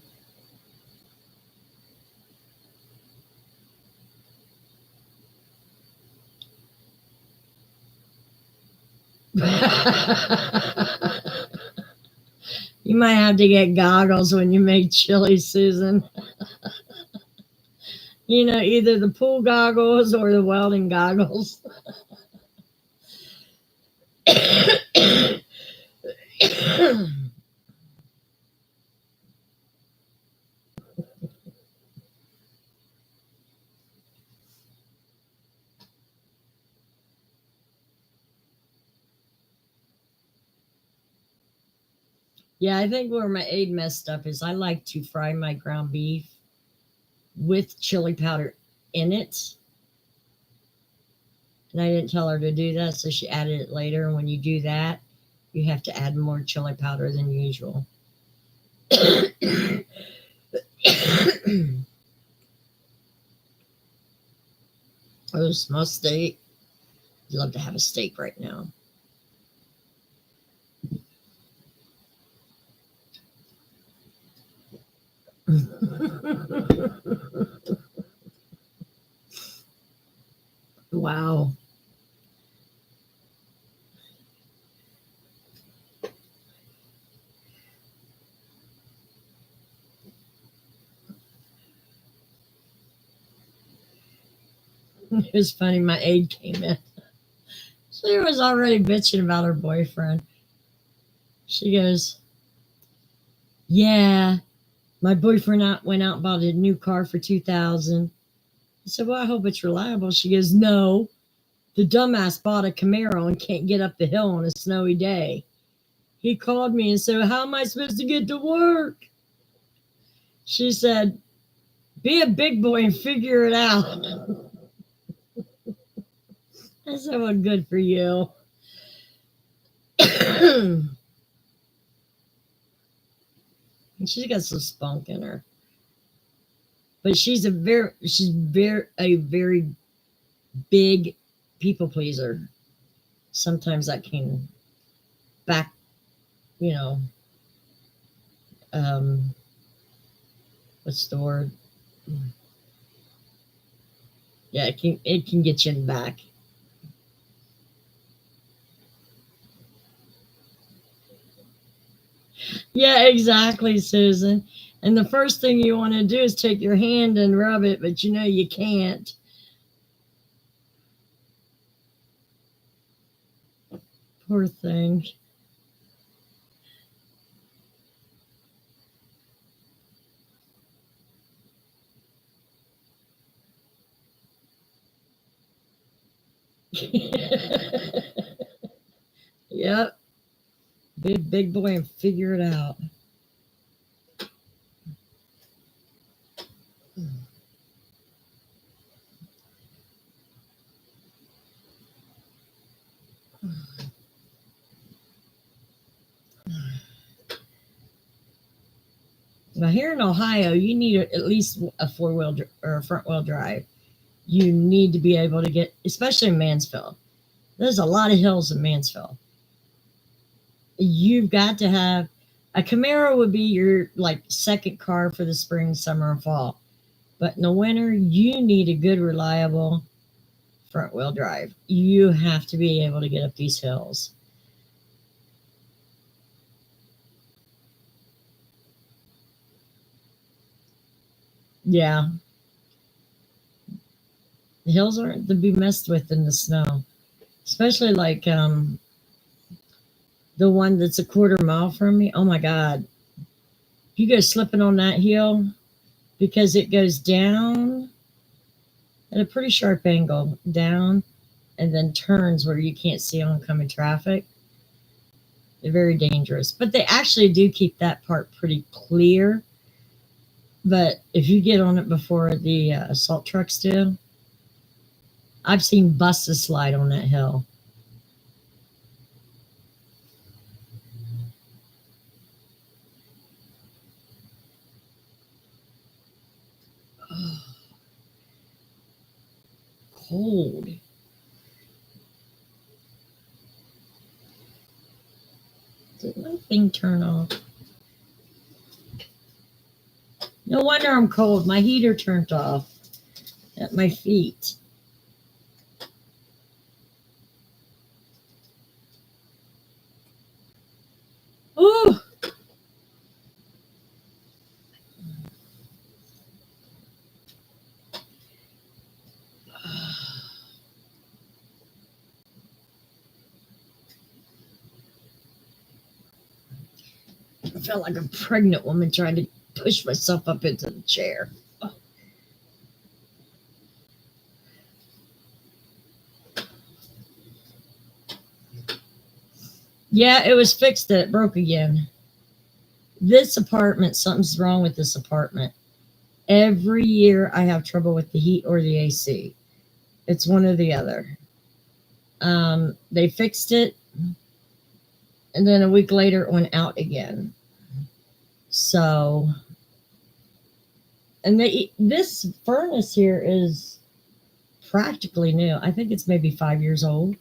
You might have to get goggles when you make chili, Susan. Either the pool goggles or the welding goggles. Yeah, I think where my aid messed up is I like to fry my ground beef with chili powder in it. And I didn't tell her to do that, so she added it later. And when you do that, you have to add more chili powder than usual. Oh, small steak. I'd love to have a steak right now. Wow. It was funny. My aide came in. She was already bitching about her boyfriend. She goes, "Yeah, my boyfriend went out and bought a new car for 2,000." I said, "Well, I hope it's reliable." She goes, "No, the dumbass bought a Camaro and can't get up the hill on a snowy day. He called me and said, 'How am I supposed to get to work?' She said, 'Be a big boy and figure it out.'" I said, "Well, good for you." And she's got some spunk in her. But she's a very big people pleaser. Sometimes that can back, you know, um, what's the word? Yeah, it can get you in the back. Yeah, exactly, Susan. And the first thing you want to do is take your hand and rub it, but you can't. Poor thing. Yep. Be a big boy and figure it out. Now, here in Ohio, you need at least a four-wheel or a front-wheel drive. You need to be able to get, especially in Mansfield. There's a lot of hills in Mansfield. You've got to have a Camaro would be your like second car for the spring, summer, and fall. But in the winter, you need a good, reliable front-wheel drive. You have to be able to get up these hills. Yeah, the hills aren't to be messed with in the snow, especially like the one that's a quarter mile from me. Oh my God. You go slipping on that hill because it goes down at a pretty sharp angle, down, and then turns where you can't see oncoming traffic. They're very dangerous. But they actually do keep that part pretty clear. But if you get on it before the assault trucks do, I've seen buses slide on that hill. Oh, cold. thing turn off? No wonder I'm cold. My heater turned off at my feet. Ooh. I felt like a pregnant woman trying to push myself up into the chair. Oh. Yeah, it was fixed that it broke again. This apartment, something's wrong with this apartment. Every year I have trouble with the heat or the AC. It's one or the other. They fixed it, and then a week later it went out again. So, and this furnace here is practically new. I think it's maybe 5 years old.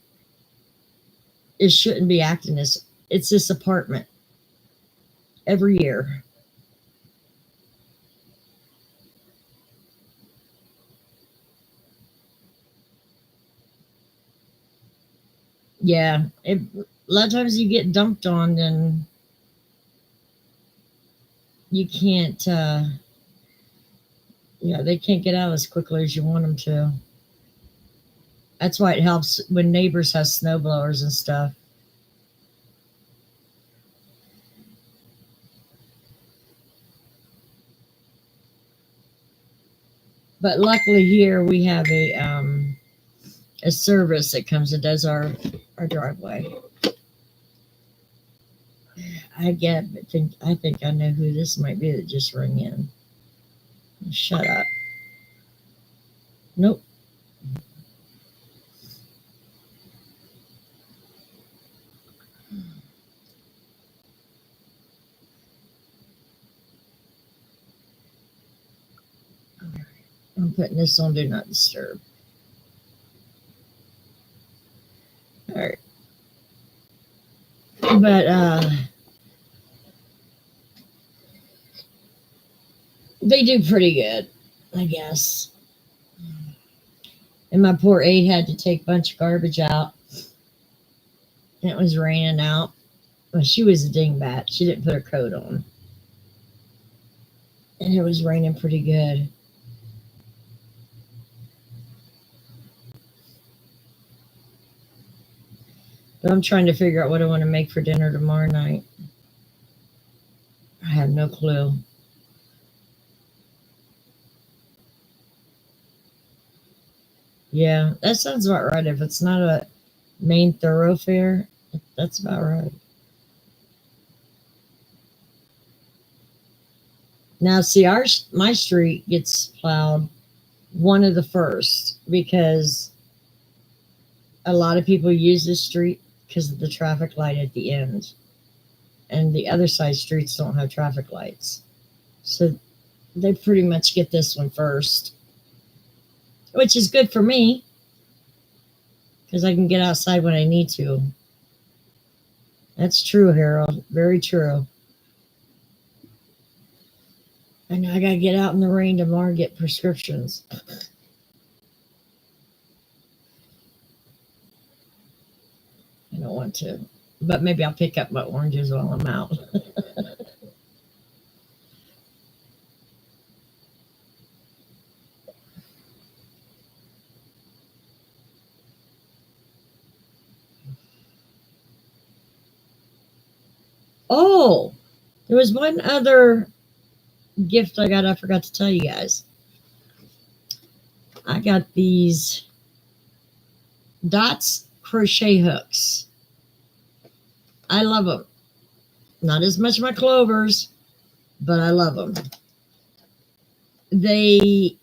It shouldn't be acting this. It's this apartment every year. Yeah, a lot of times you get dumped on, then you can't. They can't get out as quickly as you want them to. That's why it helps when neighbors have snow blowers and stuff. But luckily here we have a service that comes and does our driveway. I think I know who this might be that just rang in. Shut up. Nope. I'm putting this on Do Not Disturb. All right. But they do pretty good, I guess. And my poor aide had to take a bunch of garbage out. And it was raining out. Well, she was a dingbat. She didn't put her coat on. And it was raining pretty good. But I'm trying to figure out what I want to make for dinner tomorrow night. I have no clue. Yeah, that sounds about right. If it's not a main thoroughfare, that's about right. Now, see, my street gets plowed one of the first because a lot of people use this street because of the traffic light at the end, and the other side streets don't have traffic lights, so they pretty much get this one first, which is good for me because I can get outside when I need to. That's true, Harold. Very true. I know I gotta get out in the rain tomorrow and get prescriptions. I don't want to, but maybe I'll pick up my oranges while I'm out. Oh, there was one other gift I got. I forgot to tell you guys. I got these Dots crochet hooks. I love them. Not as much my clovers, but I love them. They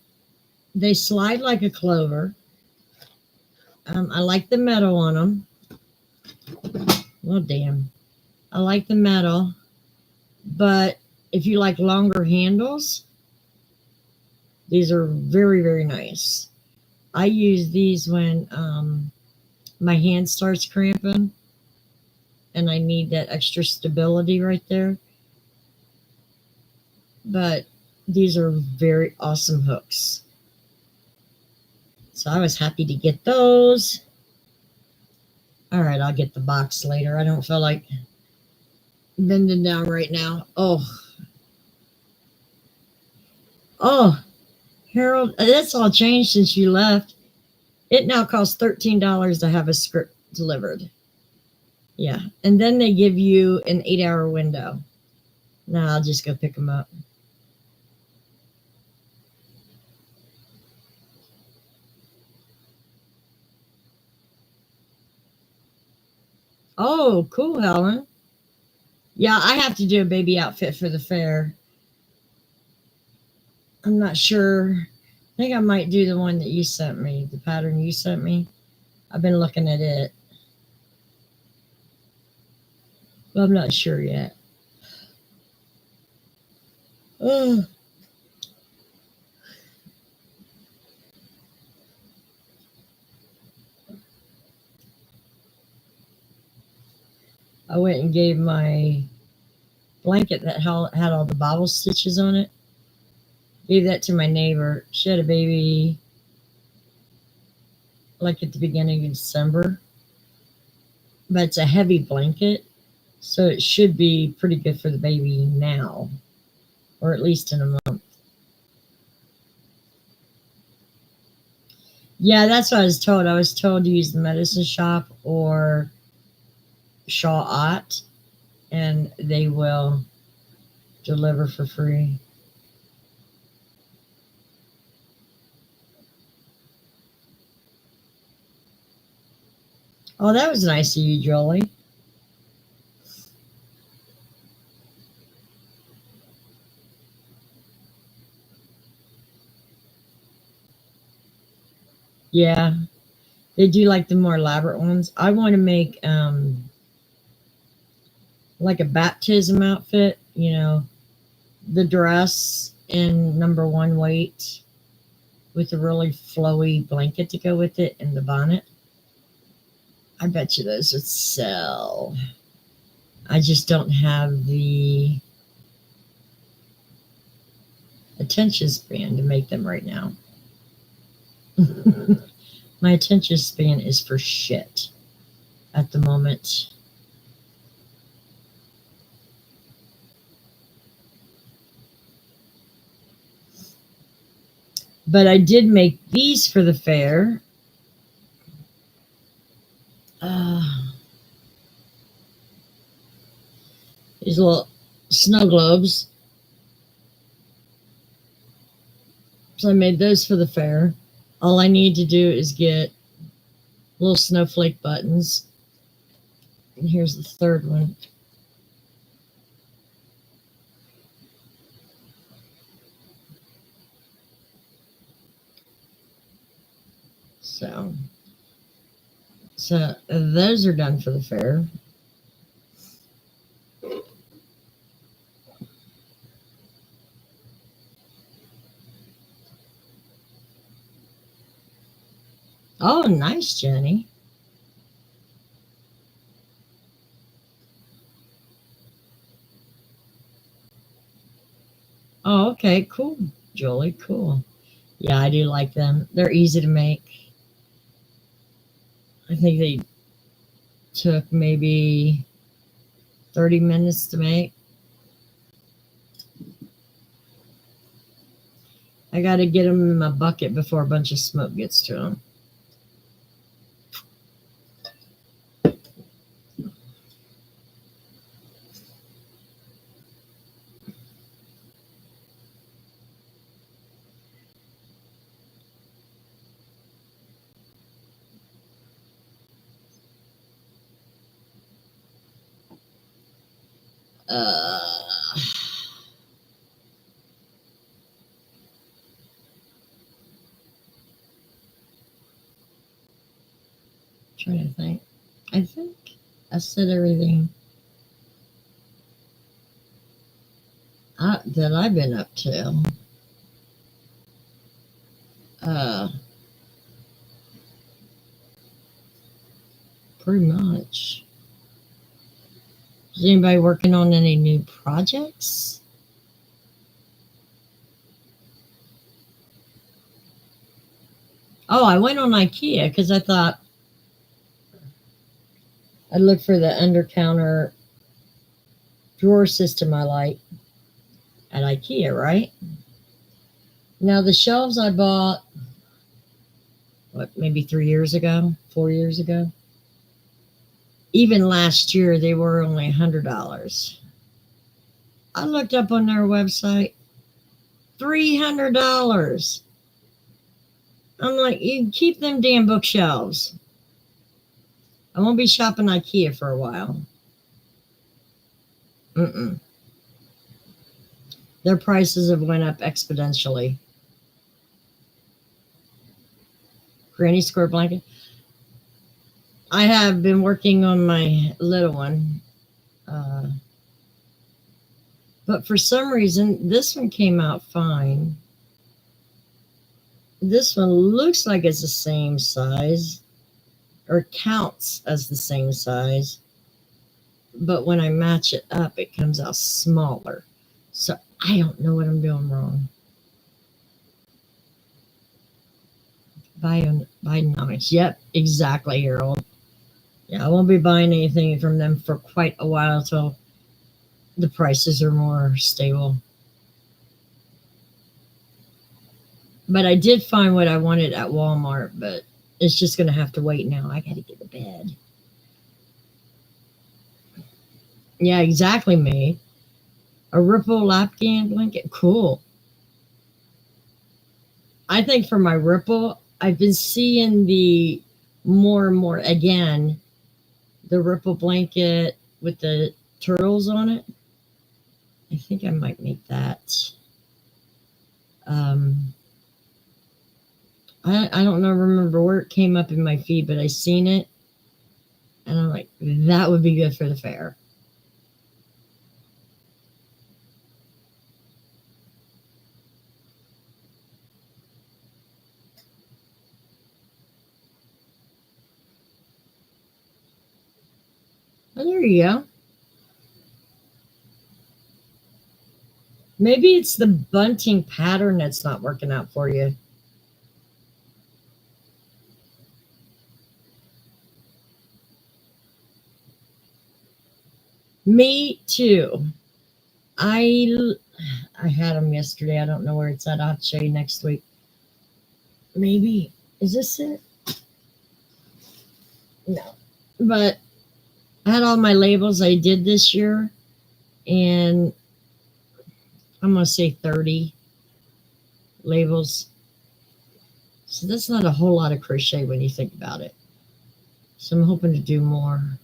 slide like a clover. I like the metal on them. Well, damn. I like the metal, but if you like longer handles, these are very, very nice. I use these when my hand starts cramping and I need that extra stability right there. But these are very awesome hooks. So I was happy to get those. All right, I'll get the box later. I don't feel like bending down right now. Oh, Harold, that's all changed since you left. It now costs $13 to have a script delivered. Yeah, and then they give you an 8-hour window. Now I'll just go pick them up. Oh, cool, Helen. Yeah, I have to do a baby outfit for the fair. I'm not sure. I think I might do the one that you sent me, the pattern you sent me. I've been looking at it. But I'm not sure yet. Oh. I went and gave my blanket that had all the bobble stitches on it. Gave that to my neighbor. She had a baby like at the beginning of December. But it's a heavy blanket, so it should be pretty good for the baby now, or at least in a month. Yeah, that's what I was told. I was told to use the medicine shop or Shaw Ott, and they will deliver for free. Oh, that was nice of you, Jolie. Yeah, they do like the more elaborate ones. I want to make like a baptism outfit, the dress in number one weight with a really flowy blanket to go with it and the bonnet. I bet you those would sell. I just don't have the attention span to make them right now. My attention span is for shit at the moment. But I did make these for the fair. These little snow globes. So I made those for the fair. All I need to do is get little snowflake buttons. And here's the third one. So those are done for the fair. Oh, nice, Jenny. Oh, okay, cool, Jolie, cool. Yeah, I do like them. They're easy to make. I think they took maybe 30 minutes to make. I got to get them in my bucket before a bunch of smoke gets to them. Uh, Trying to think. I think I said everything that I've been up to. Uh, Pretty much. Is anybody working on any new projects? Oh, I went on IKEA because I thought I'd look for the under counter drawer system I like at IKEA, right? Now, the shelves I bought, what, maybe 3 years ago, 4 years ago? Even last year, they were only $100. I looked up on their website, $300. I'm like, you keep them damn bookshelves. I won't be shopping IKEA for a while. Mm-mm. Their prices have went up exponentially. Granny square blanket. I have been working on my little one. But for some reason, this one came out fine. This one looks like it's the same size, or counts as the same size. But when I match it up, it comes out smaller. So I don't know what I'm doing wrong. Bidenomics. Yep, exactly, Harold. Yeah, I won't be buying anything from them for quite a while until the prices are more stable. But I did find what I wanted at Walmart, but it's just going to have to wait now. I got to get to bed. Yeah, exactly, me. A Ripple Lapcan blanket. Cool. I think for my Ripple, I've been seeing the more and more again, the Ripple blanket with the turtles on it. I think I might make that. I don't know, remember where it came up in my feed, but I seen it, and I'm like, that would be good for the fair. Oh, there you go. Maybe it's the bunting pattern that's not working out for you. Me too. I I had them yesterday. I don't know where it's at. I'll have to show you next week. Maybe is this it? No, but I had all my labels I did this year, and I'm gonna say 30 labels. So that's not a whole lot of crochet when you think about it. So I'm hoping to do more.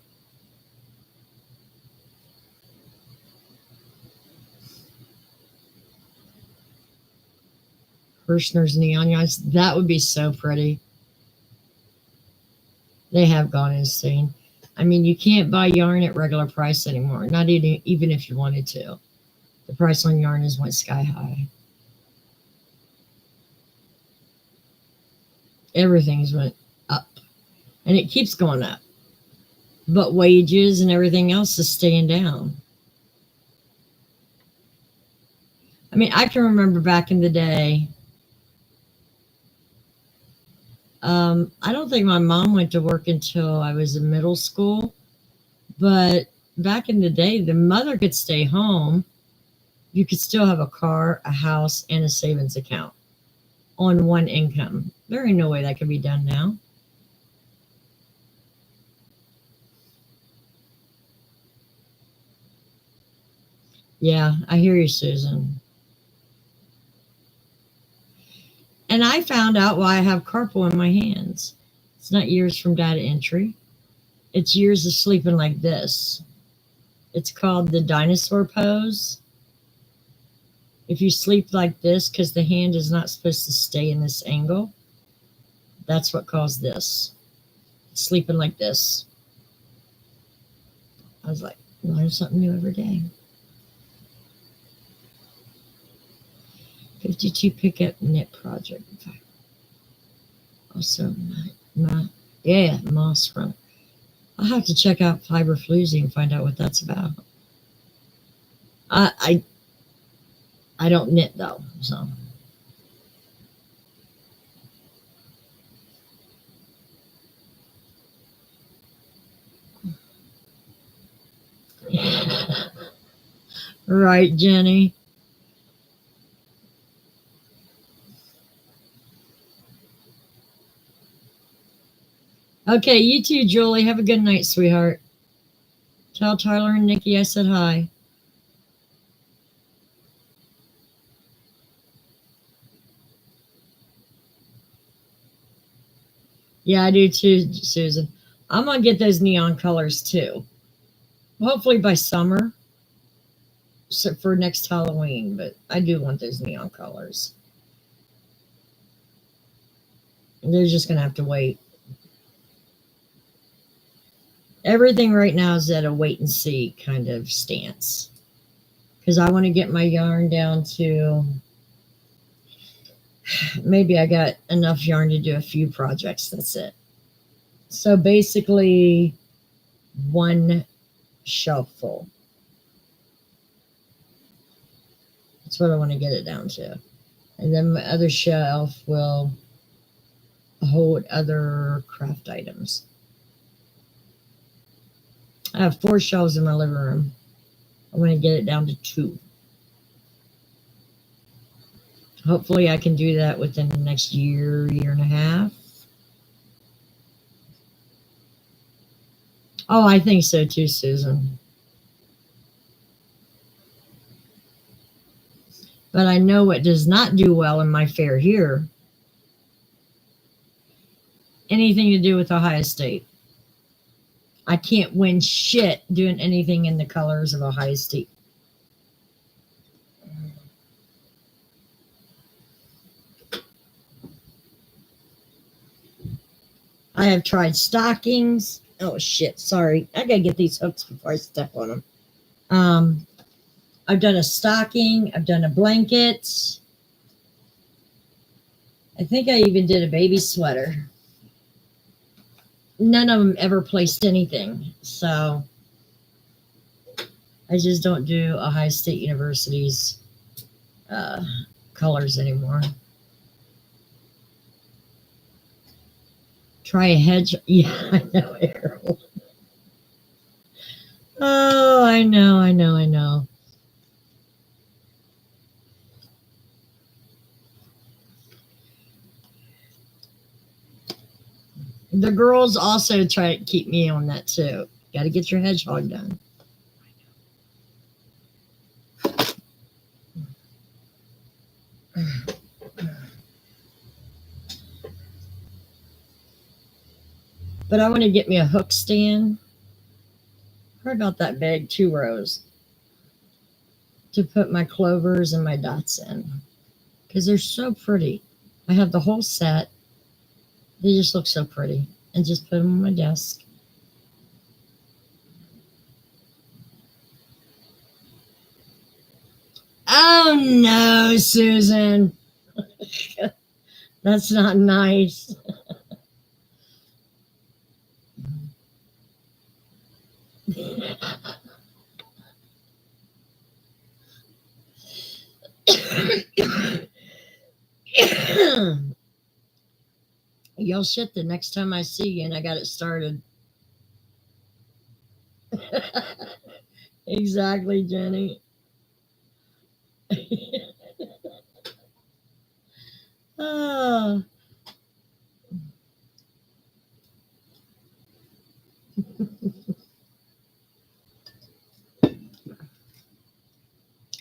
Hirschner's neon yarns. That would be so pretty. They have gone insane. I mean, you can't buy yarn at regular price anymore. Not even if you wanted to. The price on yarn has went sky high. Everything's went up, and it keeps going up. But wages and everything else is staying down. I mean, I can remember back in the day. I don't think my mom went to work until I was in middle school. But back in the day, the mother could stay home. You could still have a car, a house, and a savings account on one income. There ain't no way that could be done now. Yeah, I hear you, Susan. And I found out why I have carpal in my hands. It's not years from data entry. It's years of sleeping like this. It's called the dinosaur pose. If you sleep like this, because the hand is not supposed to stay in this angle, that's what caused this. Sleeping like this. I was like, learn something new every day. 52 pickup knit project. Also, yeah, moss runner. I'll have to check out fiberfluzy and find out what that's about. I I don't knit though, so. Right, Jenny. Okay, you too, Julie. Have a good night, sweetheart. Tell Tyler and Nikki I said hi. Yeah, I do too, Susan. I'm gonna get those neon colors too. Hopefully by summer, so for next Halloween. But I do want those neon colors. They're just gonna have to wait. Everything right now is at a wait and see kind of stance because I want to get my yarn down to maybe I got enough yarn to do a few projects. That's it. So basically, one shelf full. That's what I want to get it down to. And then my other shelf will hold other craft items. I have 4 shelves in my living room. I want to get it down to 2. Hopefully I can do that within the next year and a half. Oh, I think so too, Susan. But I know what does not do well in my fair here. Anything to do with Ohio State. I can't win shit doing anything in the colors of Ohio State. I have tried stockings. Oh shit, sorry. I gotta get these hooks before I step on them. I've done a stocking. I've done a blanket. I think I even did a baby sweater. None of them ever placed anything. So I just don't do Ohio State University's colors anymore. Try a hedge. Yeah, I know, Errol. Oh, I know. The girls also try to keep me on that too. Got to get your hedgehog done. But I want to get me a hook stand. Probably about that big, 2 rows, to put my clovers and my dots in because they're so pretty. I have the whole set. They just look so pretty, and just put them on my desk. Oh no, Susan. That's not nice. You'll shit the next time I see you and I got it started. Exactly, Jenny. Oh.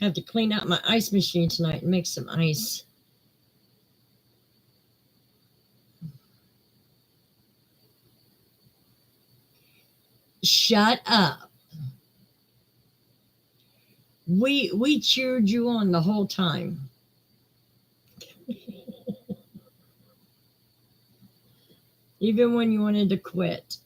I have to clean out my ice machine tonight and make some ice. Shut up. We cheered you on the whole time. Even when you wanted to quit.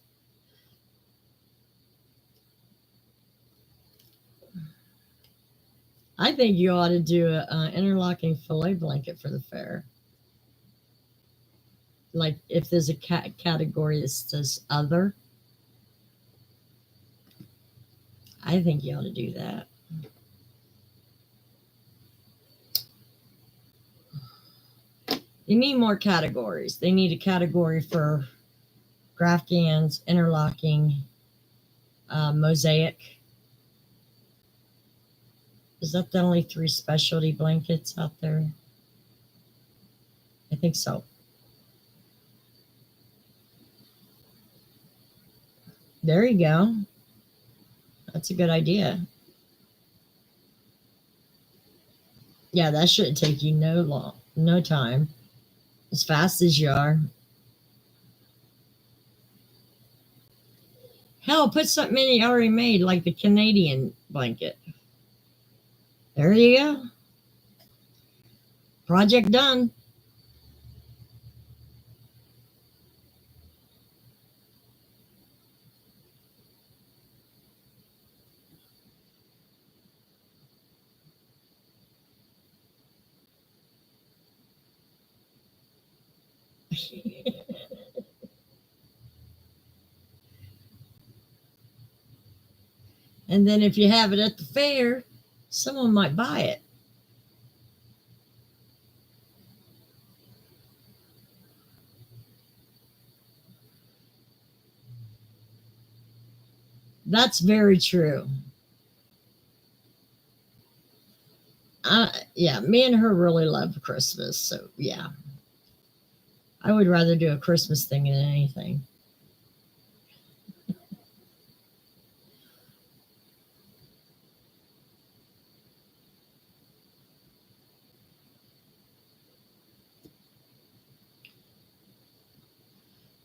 I think you ought to do an interlocking fillet blanket for the fair. Like if there's a category that says other, I think you ought to do that. They need more categories. They need a category for Graphgans, interlocking, mosaic. Is that the only 3 specialty blankets out there? I think so. There you go. That's a good idea. Yeah, that shouldn't take you no time. As fast as you are. Hell, put something in you already made, like the Canadian blanket. There you go. Project done. And then if you have it at the fair, someone might buy it. That's very true. Yeah, me and her really love Christmas. So, yeah, I would rather do a Christmas thing than anything.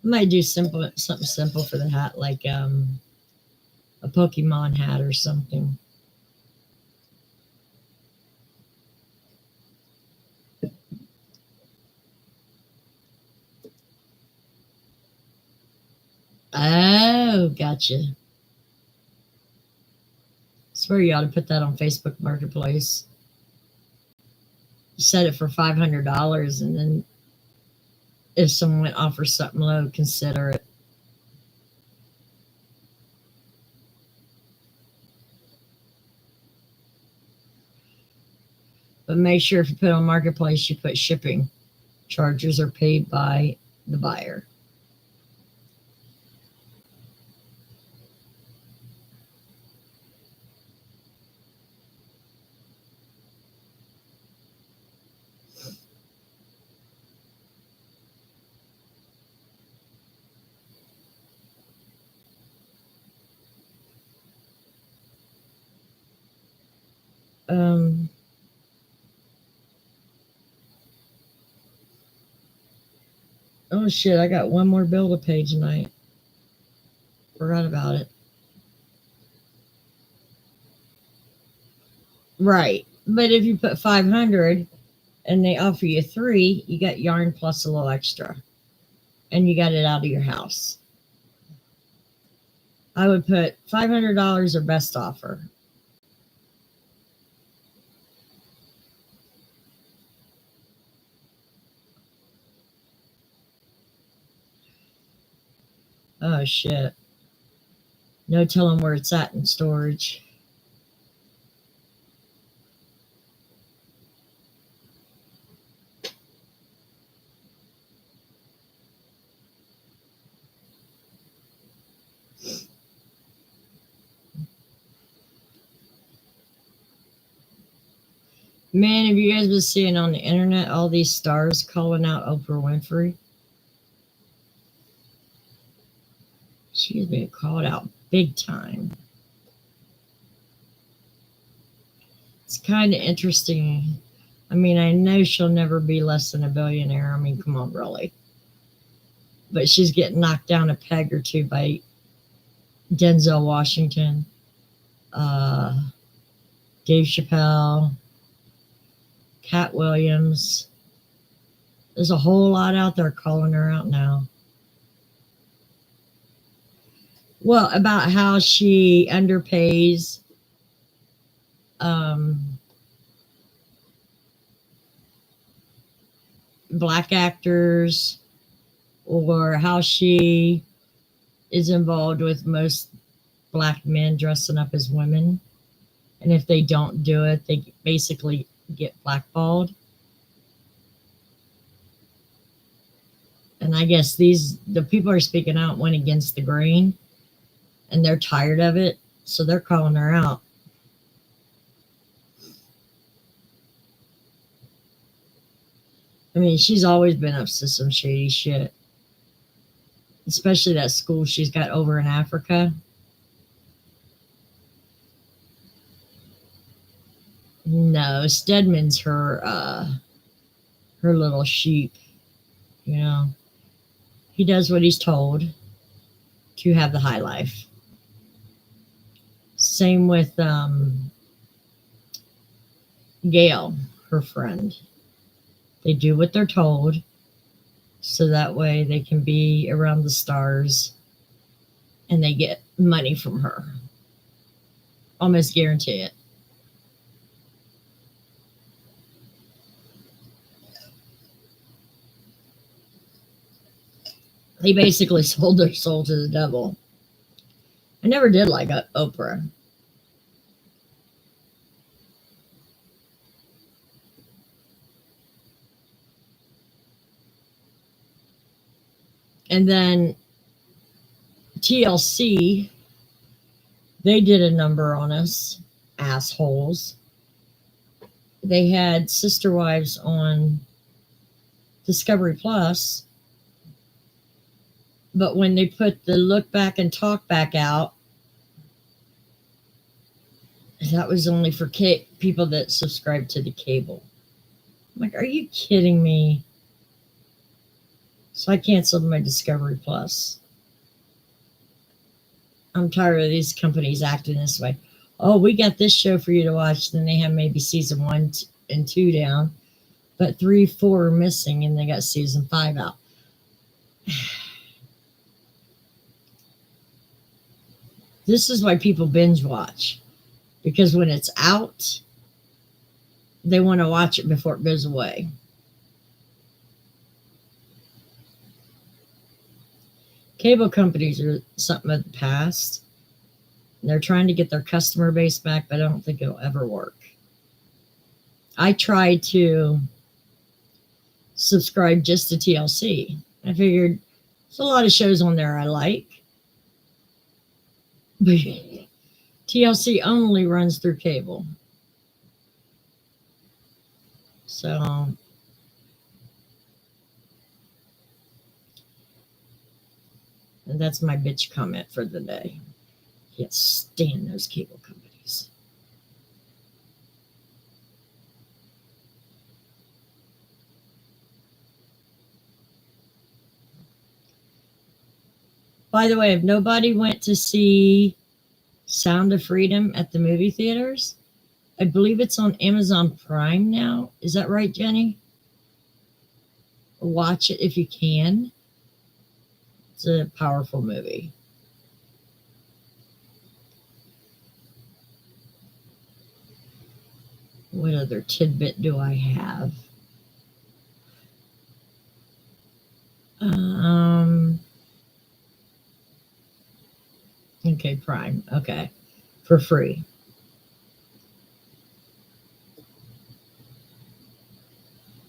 I might do something simple for the hat, like a Pokemon hat or something. Oh, gotcha. Swear you ought to put that on Facebook Marketplace. Set it for $500, and then if someone offers something low, consider it. But make sure if you put on Marketplace, you put shipping. Charges are paid by the buyer. Um, oh shit, I got one more bill to pay tonight. Forgot about it. Right. But if you put 500 and they offer you 3, you got yarn plus a little extra. And you got it out of your house. I would put $500 or best offer. Oh shit. No telling where it's at in storage. Man, have you guys been seeing on the internet all these stars calling out Oprah Winfrey? She's been called out big time. It's kind of interesting. I mean, I know she'll never be less than a billionaire. I mean, come on, really. But she's getting knocked down a peg or two by Denzel Washington, Dave Chappelle, Cat Williams. There's a whole lot out there calling her out now. Well, about how she underpays black actors, or how she is involved with most black men dressing up as women. And if they don't do it, they basically get blackballed. And I guess the people are speaking out went against the grain, and they're tired of it, so they're calling her out. I mean, she's always been up to some shady shit, especially that school she's got over in Africa. No, Stedman's her little sheep, you know. He does what he's told to have the high life. Same with Gail, her friend. They do what they're told, so that way they can be around the stars and they get money from her. Almost guarantee it. They basically sold their soul to the devil. I never did like Oprah. And then TLC, they did a number on us, assholes. They had Sister Wives on Discovery Plus, but when they put the Look Back and Talk Back out, that was only for people that subscribe to the cable. I'm like, are you kidding me? So I canceled my Discovery Plus. I'm tired of these companies acting this way. Oh, we got this show for you to watch. Then they have maybe season 1 and 2 down, but 3, 4 are missing, and they got season 5 out. This is why people binge watch, because when it's out, they want to watch it before it goes away. Cable companies are something of the past. They're trying to get their customer base back, but I don't think it'll ever work. I tried to subscribe just to TLC. I figured there's a lot of shows on there I like, but TLC only runs through cable. So and that's my bitch comment for the day. Can't stand those cable companies. By the way, if nobody went to see Sound of Freedom at the movie theaters, I believe it's on Amazon Prime now. Is that right, Jenny? Watch it if you can. It's a powerful movie. What other tidbit do I have? Okay, Prime. Okay, for free.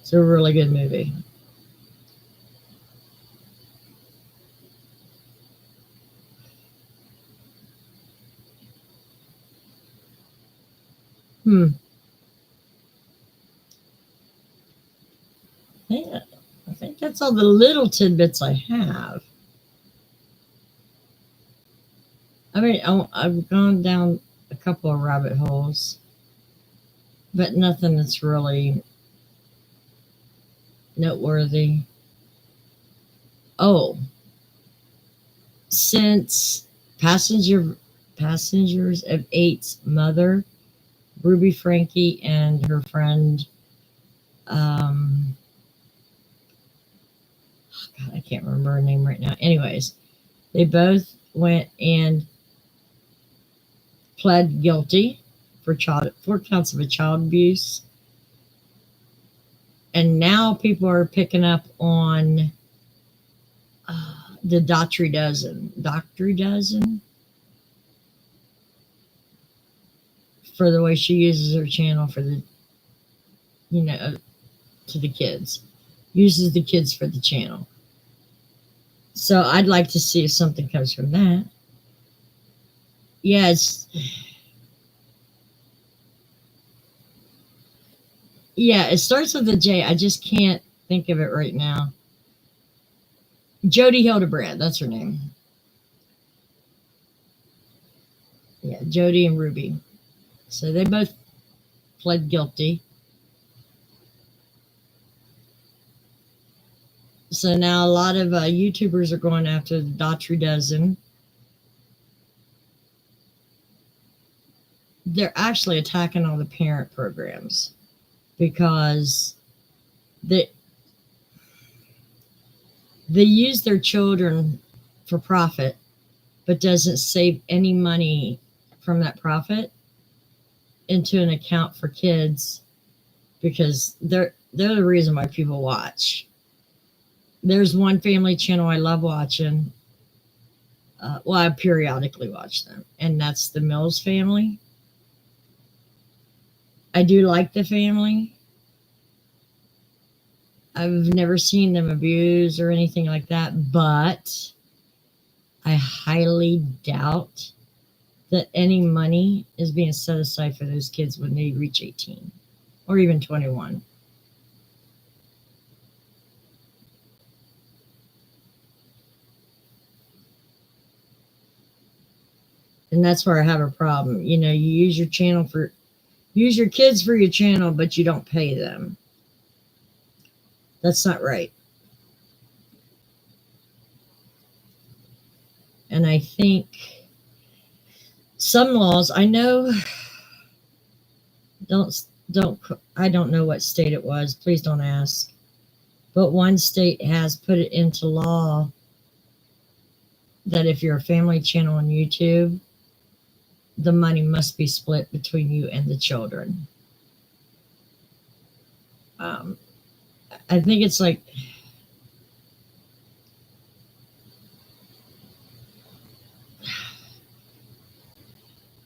It's a really good movie. I think that's all the little tidbits I have. I mean, I've gone down a couple of rabbit holes, but nothing that's really noteworthy. Oh, since Passengers of 8's mother, Ruby Frankie, and her friend, God, I can't remember her name right now. Anyways, they both went and pled guilty for 4 counts of child abuse. And now people are picking up on the Doctry Dozen. for the way she uses her channel for the, to the kids. Uses the kids for the channel. So I'd like to see if something comes from that. Yeah, it starts with a J. I just can't think of it right now. Jody Hildebrand, that's her name. Yeah, Jody and Ruby. So they both pled guilty. So now a lot of YouTubers are going after the Daughtry Dozen. They're actually attacking all the parent programs because they use their children for profit, but doesn't save any money from that profit into an account for kids, because they're the reason why people watch. There's one family channel I love watching. I periodically watch them, and that's the Mills family. I do like the family. I've never seen them abuse or anything like that, but I highly doubt that any money is being set aside for those kids when they reach 18 or even 21. And that's where I have a problem. You use your kids for your channel, but you don't pay them. That's not right. And I think some laws, I know, I don't know what state it was. Please don't ask. But one state has put it into law that if you're a family channel on YouTube, the money must be split between you and the children. I think it's like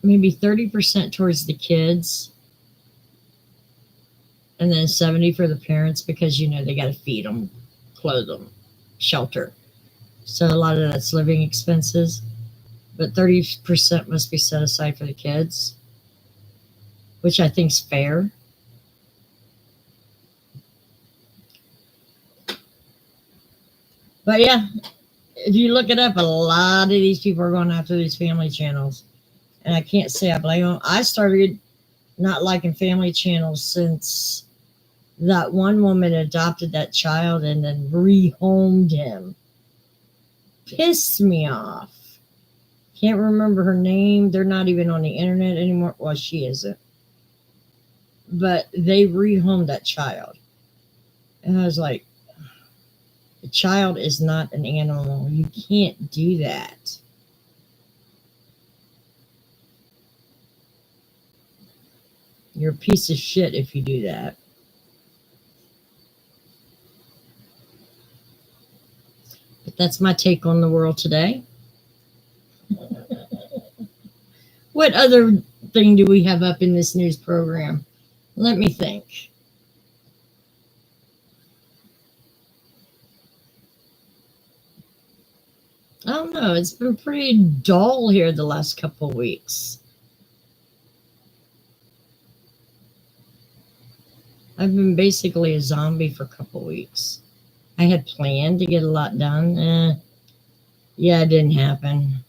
maybe 30% towards the kids and then 70 for the parents, because they got to feed them, clothe them, shelter. So a lot of that's living expenses, but 30% must be set aside for the kids, which I think is fair. But yeah, if you look it up, a lot of these people are going after these family channels. And I can't say I blame them. I started not liking family channels since that one woman adopted that child and then rehomed him. Pissed me off. Can't remember her name. They're not even on the internet anymore. Well, she isn't. But they rehomed that child. And I was like, a child is not an animal. You can't do that. You're a piece of shit if you do that. But that's my take on the world today. What other thing do we have up in this news program? Let me think. I don't know. It's been pretty dull here the last couple of weeks. I've been basically a zombie for a couple of weeks. I had planned to get a lot done. Yeah, it didn't happen.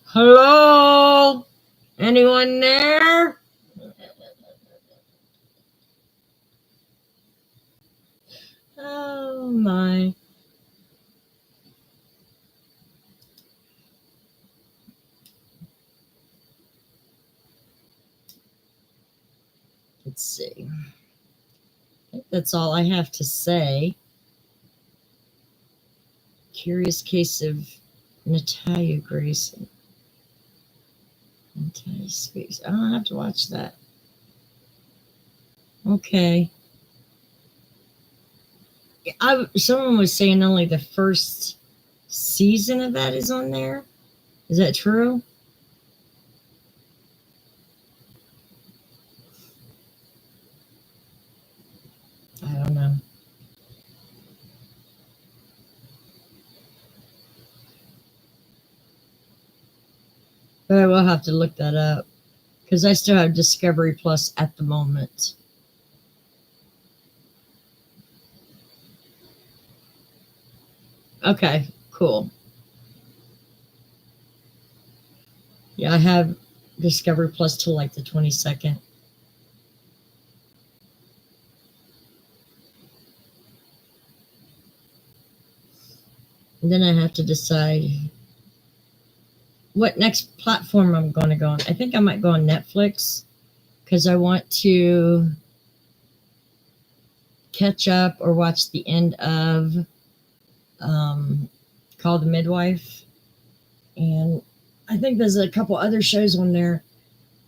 Hello? Anyone there? Oh my. Let's see. I think that's all I have to say. Curious case of Natalia Grayson. Natalia Speaks. I'll have to watch that. Okay. Someone was saying only the first season of that is on there. Is that true? I don't know. But I will have to look that up because I still have Discovery Plus at the moment. Okay, cool. Yeah, I have Discovery Plus till like the 22nd. And then I have to decide what next platform I'm going to go on. I think I might go on Netflix because I want to catch up or watch the end of Call the Midwife. And I think there's a couple other shows on there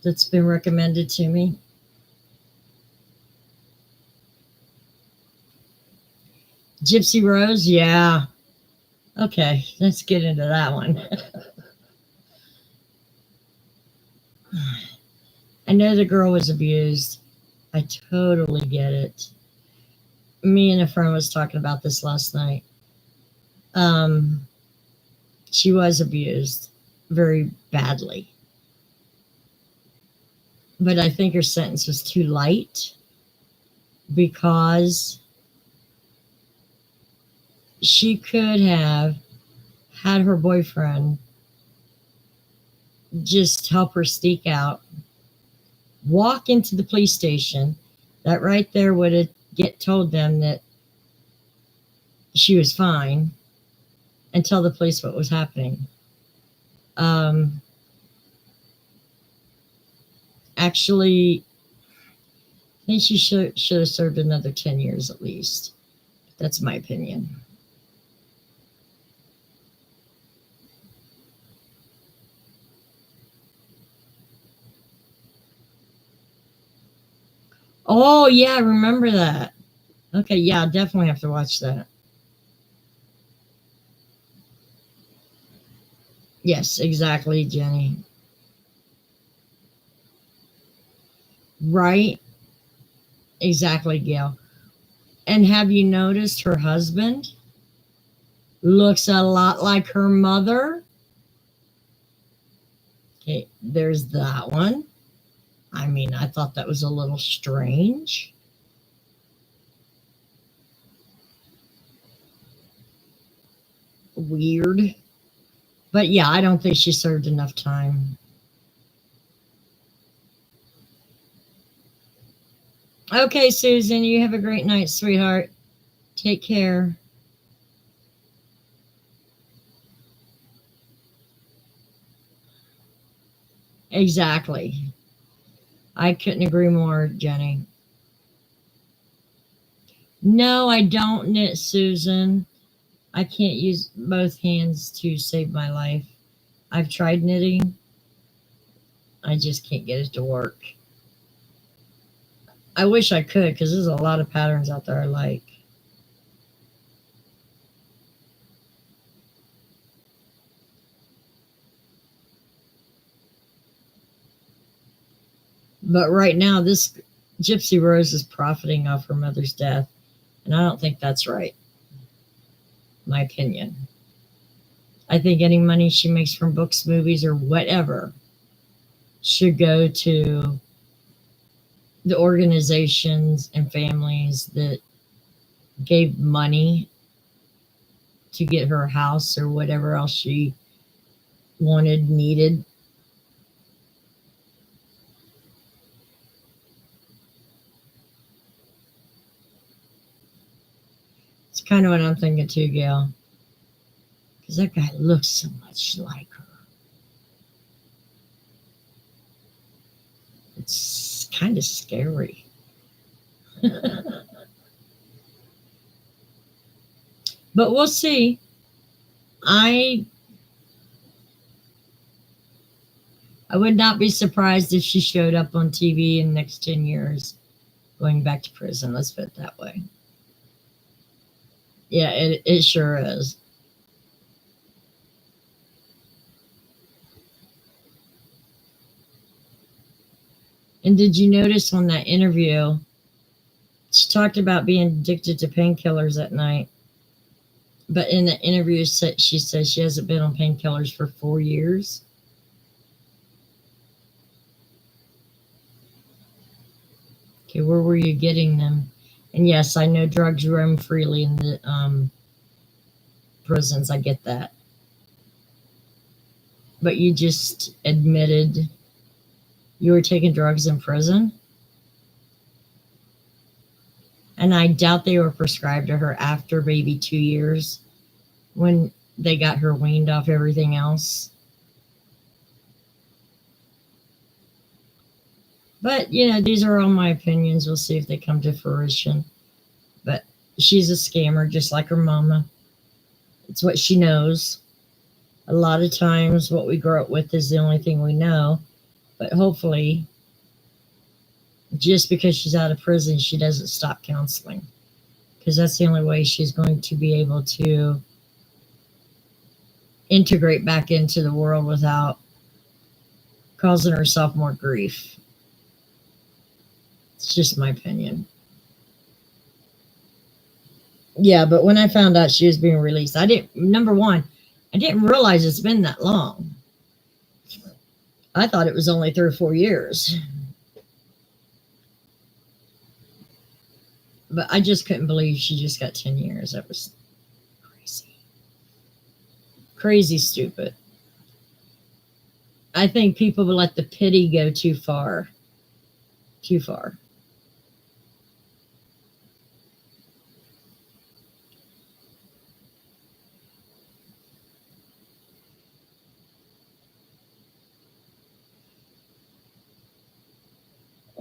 that's been recommended to me. Gypsy Rose, yeah. Okay, let's get into that one. I know the girl was abused. I totally get it. Me and a friend was talking about this last night. Um, she was abused very badly. But I think her sentence was too light because she could have had her boyfriend just help her sneak out, walk into the police station. That right there would have get told them that she was fine and tell the police what was happening. Um, Actually, I think she should have served another 10 years at least. That's my opinion. Oh, yeah, I remember that. Okay, yeah, definitely have to watch that. Yes, exactly, Jenny. Right? Exactly, Gail. And have you noticed her husband looks a lot like her mother? Okay, there's that one. I mean, I thought that was a little strange. Weird. But yeah, I don't think she served enough time. Okay, Susan, you have a great night, sweetheart. Take care. Exactly. I couldn't agree more, Jenny. No, I don't knit, Susan. I can't use both hands to save my life. I've tried knitting. I just can't get it to work. I wish I could because there's a lot of patterns out there I like. But right now, this Gypsy Rose is profiting off her mother's death, and I don't think that's right. My opinion. I think any money she makes from books, movies, or whatever should go to the organizations and families that gave money to get her a house or whatever else she wanted, needed. It's kind of what I'm thinking too, Gail. Because that guy looks so much like her. It's kind of scary. But we'll see. I I would not be surprised if she showed up on TV in the next 10 years going back to prison. Let's put it that way. Yeah, it sure is. And did you notice on that interview, she talked about being addicted to painkillers at night. But in the interview, she says she hasn't been on painkillers for 4 years. Okay, where were you getting them? And yes, I know drugs roam freely in the prisons. I get that. But you just admitted you were taking drugs in prison? And I doubt they were prescribed to her after maybe 2 years when they got her weaned off everything else. But, these are all my opinions. We'll see if they come to fruition. But she's a scammer, just like her mama. It's what she knows. A lot of times, what we grow up with is the only thing we know. But hopefully, just because she's out of prison, she doesn't stop counseling. Because that's the only way she's going to be able to integrate back into the world without causing herself more grief. It's just my opinion. Yeah, but when I found out she was being released, number one, I didn't realize it's been that long. I thought it was only 3 or 4 years. But I just couldn't believe she just got 10 years. That was crazy. Crazy stupid. I think people will let the pity go too far. Too far.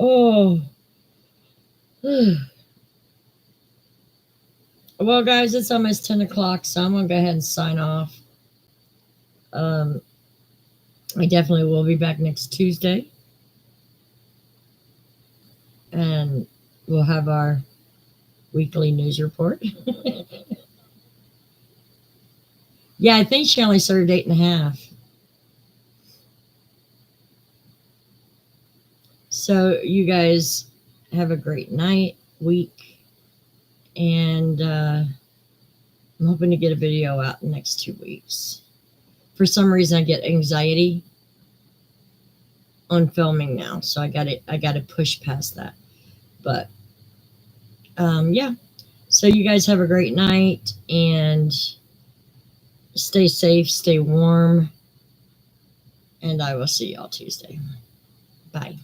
Oh. Well, guys, it's almost 10 o'clock, so I'm going to go ahead and sign off. I definitely will be back next Tuesday. And we'll have our weekly news report. Yeah, I think she only served 8.5. So you guys have a great night, week, and I'm hoping to get a video out in the next 2 weeks. For some reason, I get anxiety on filming now, so I got to push past that. But yeah, so you guys have a great night and stay safe, stay warm, and I will see y'all Tuesday. Bye.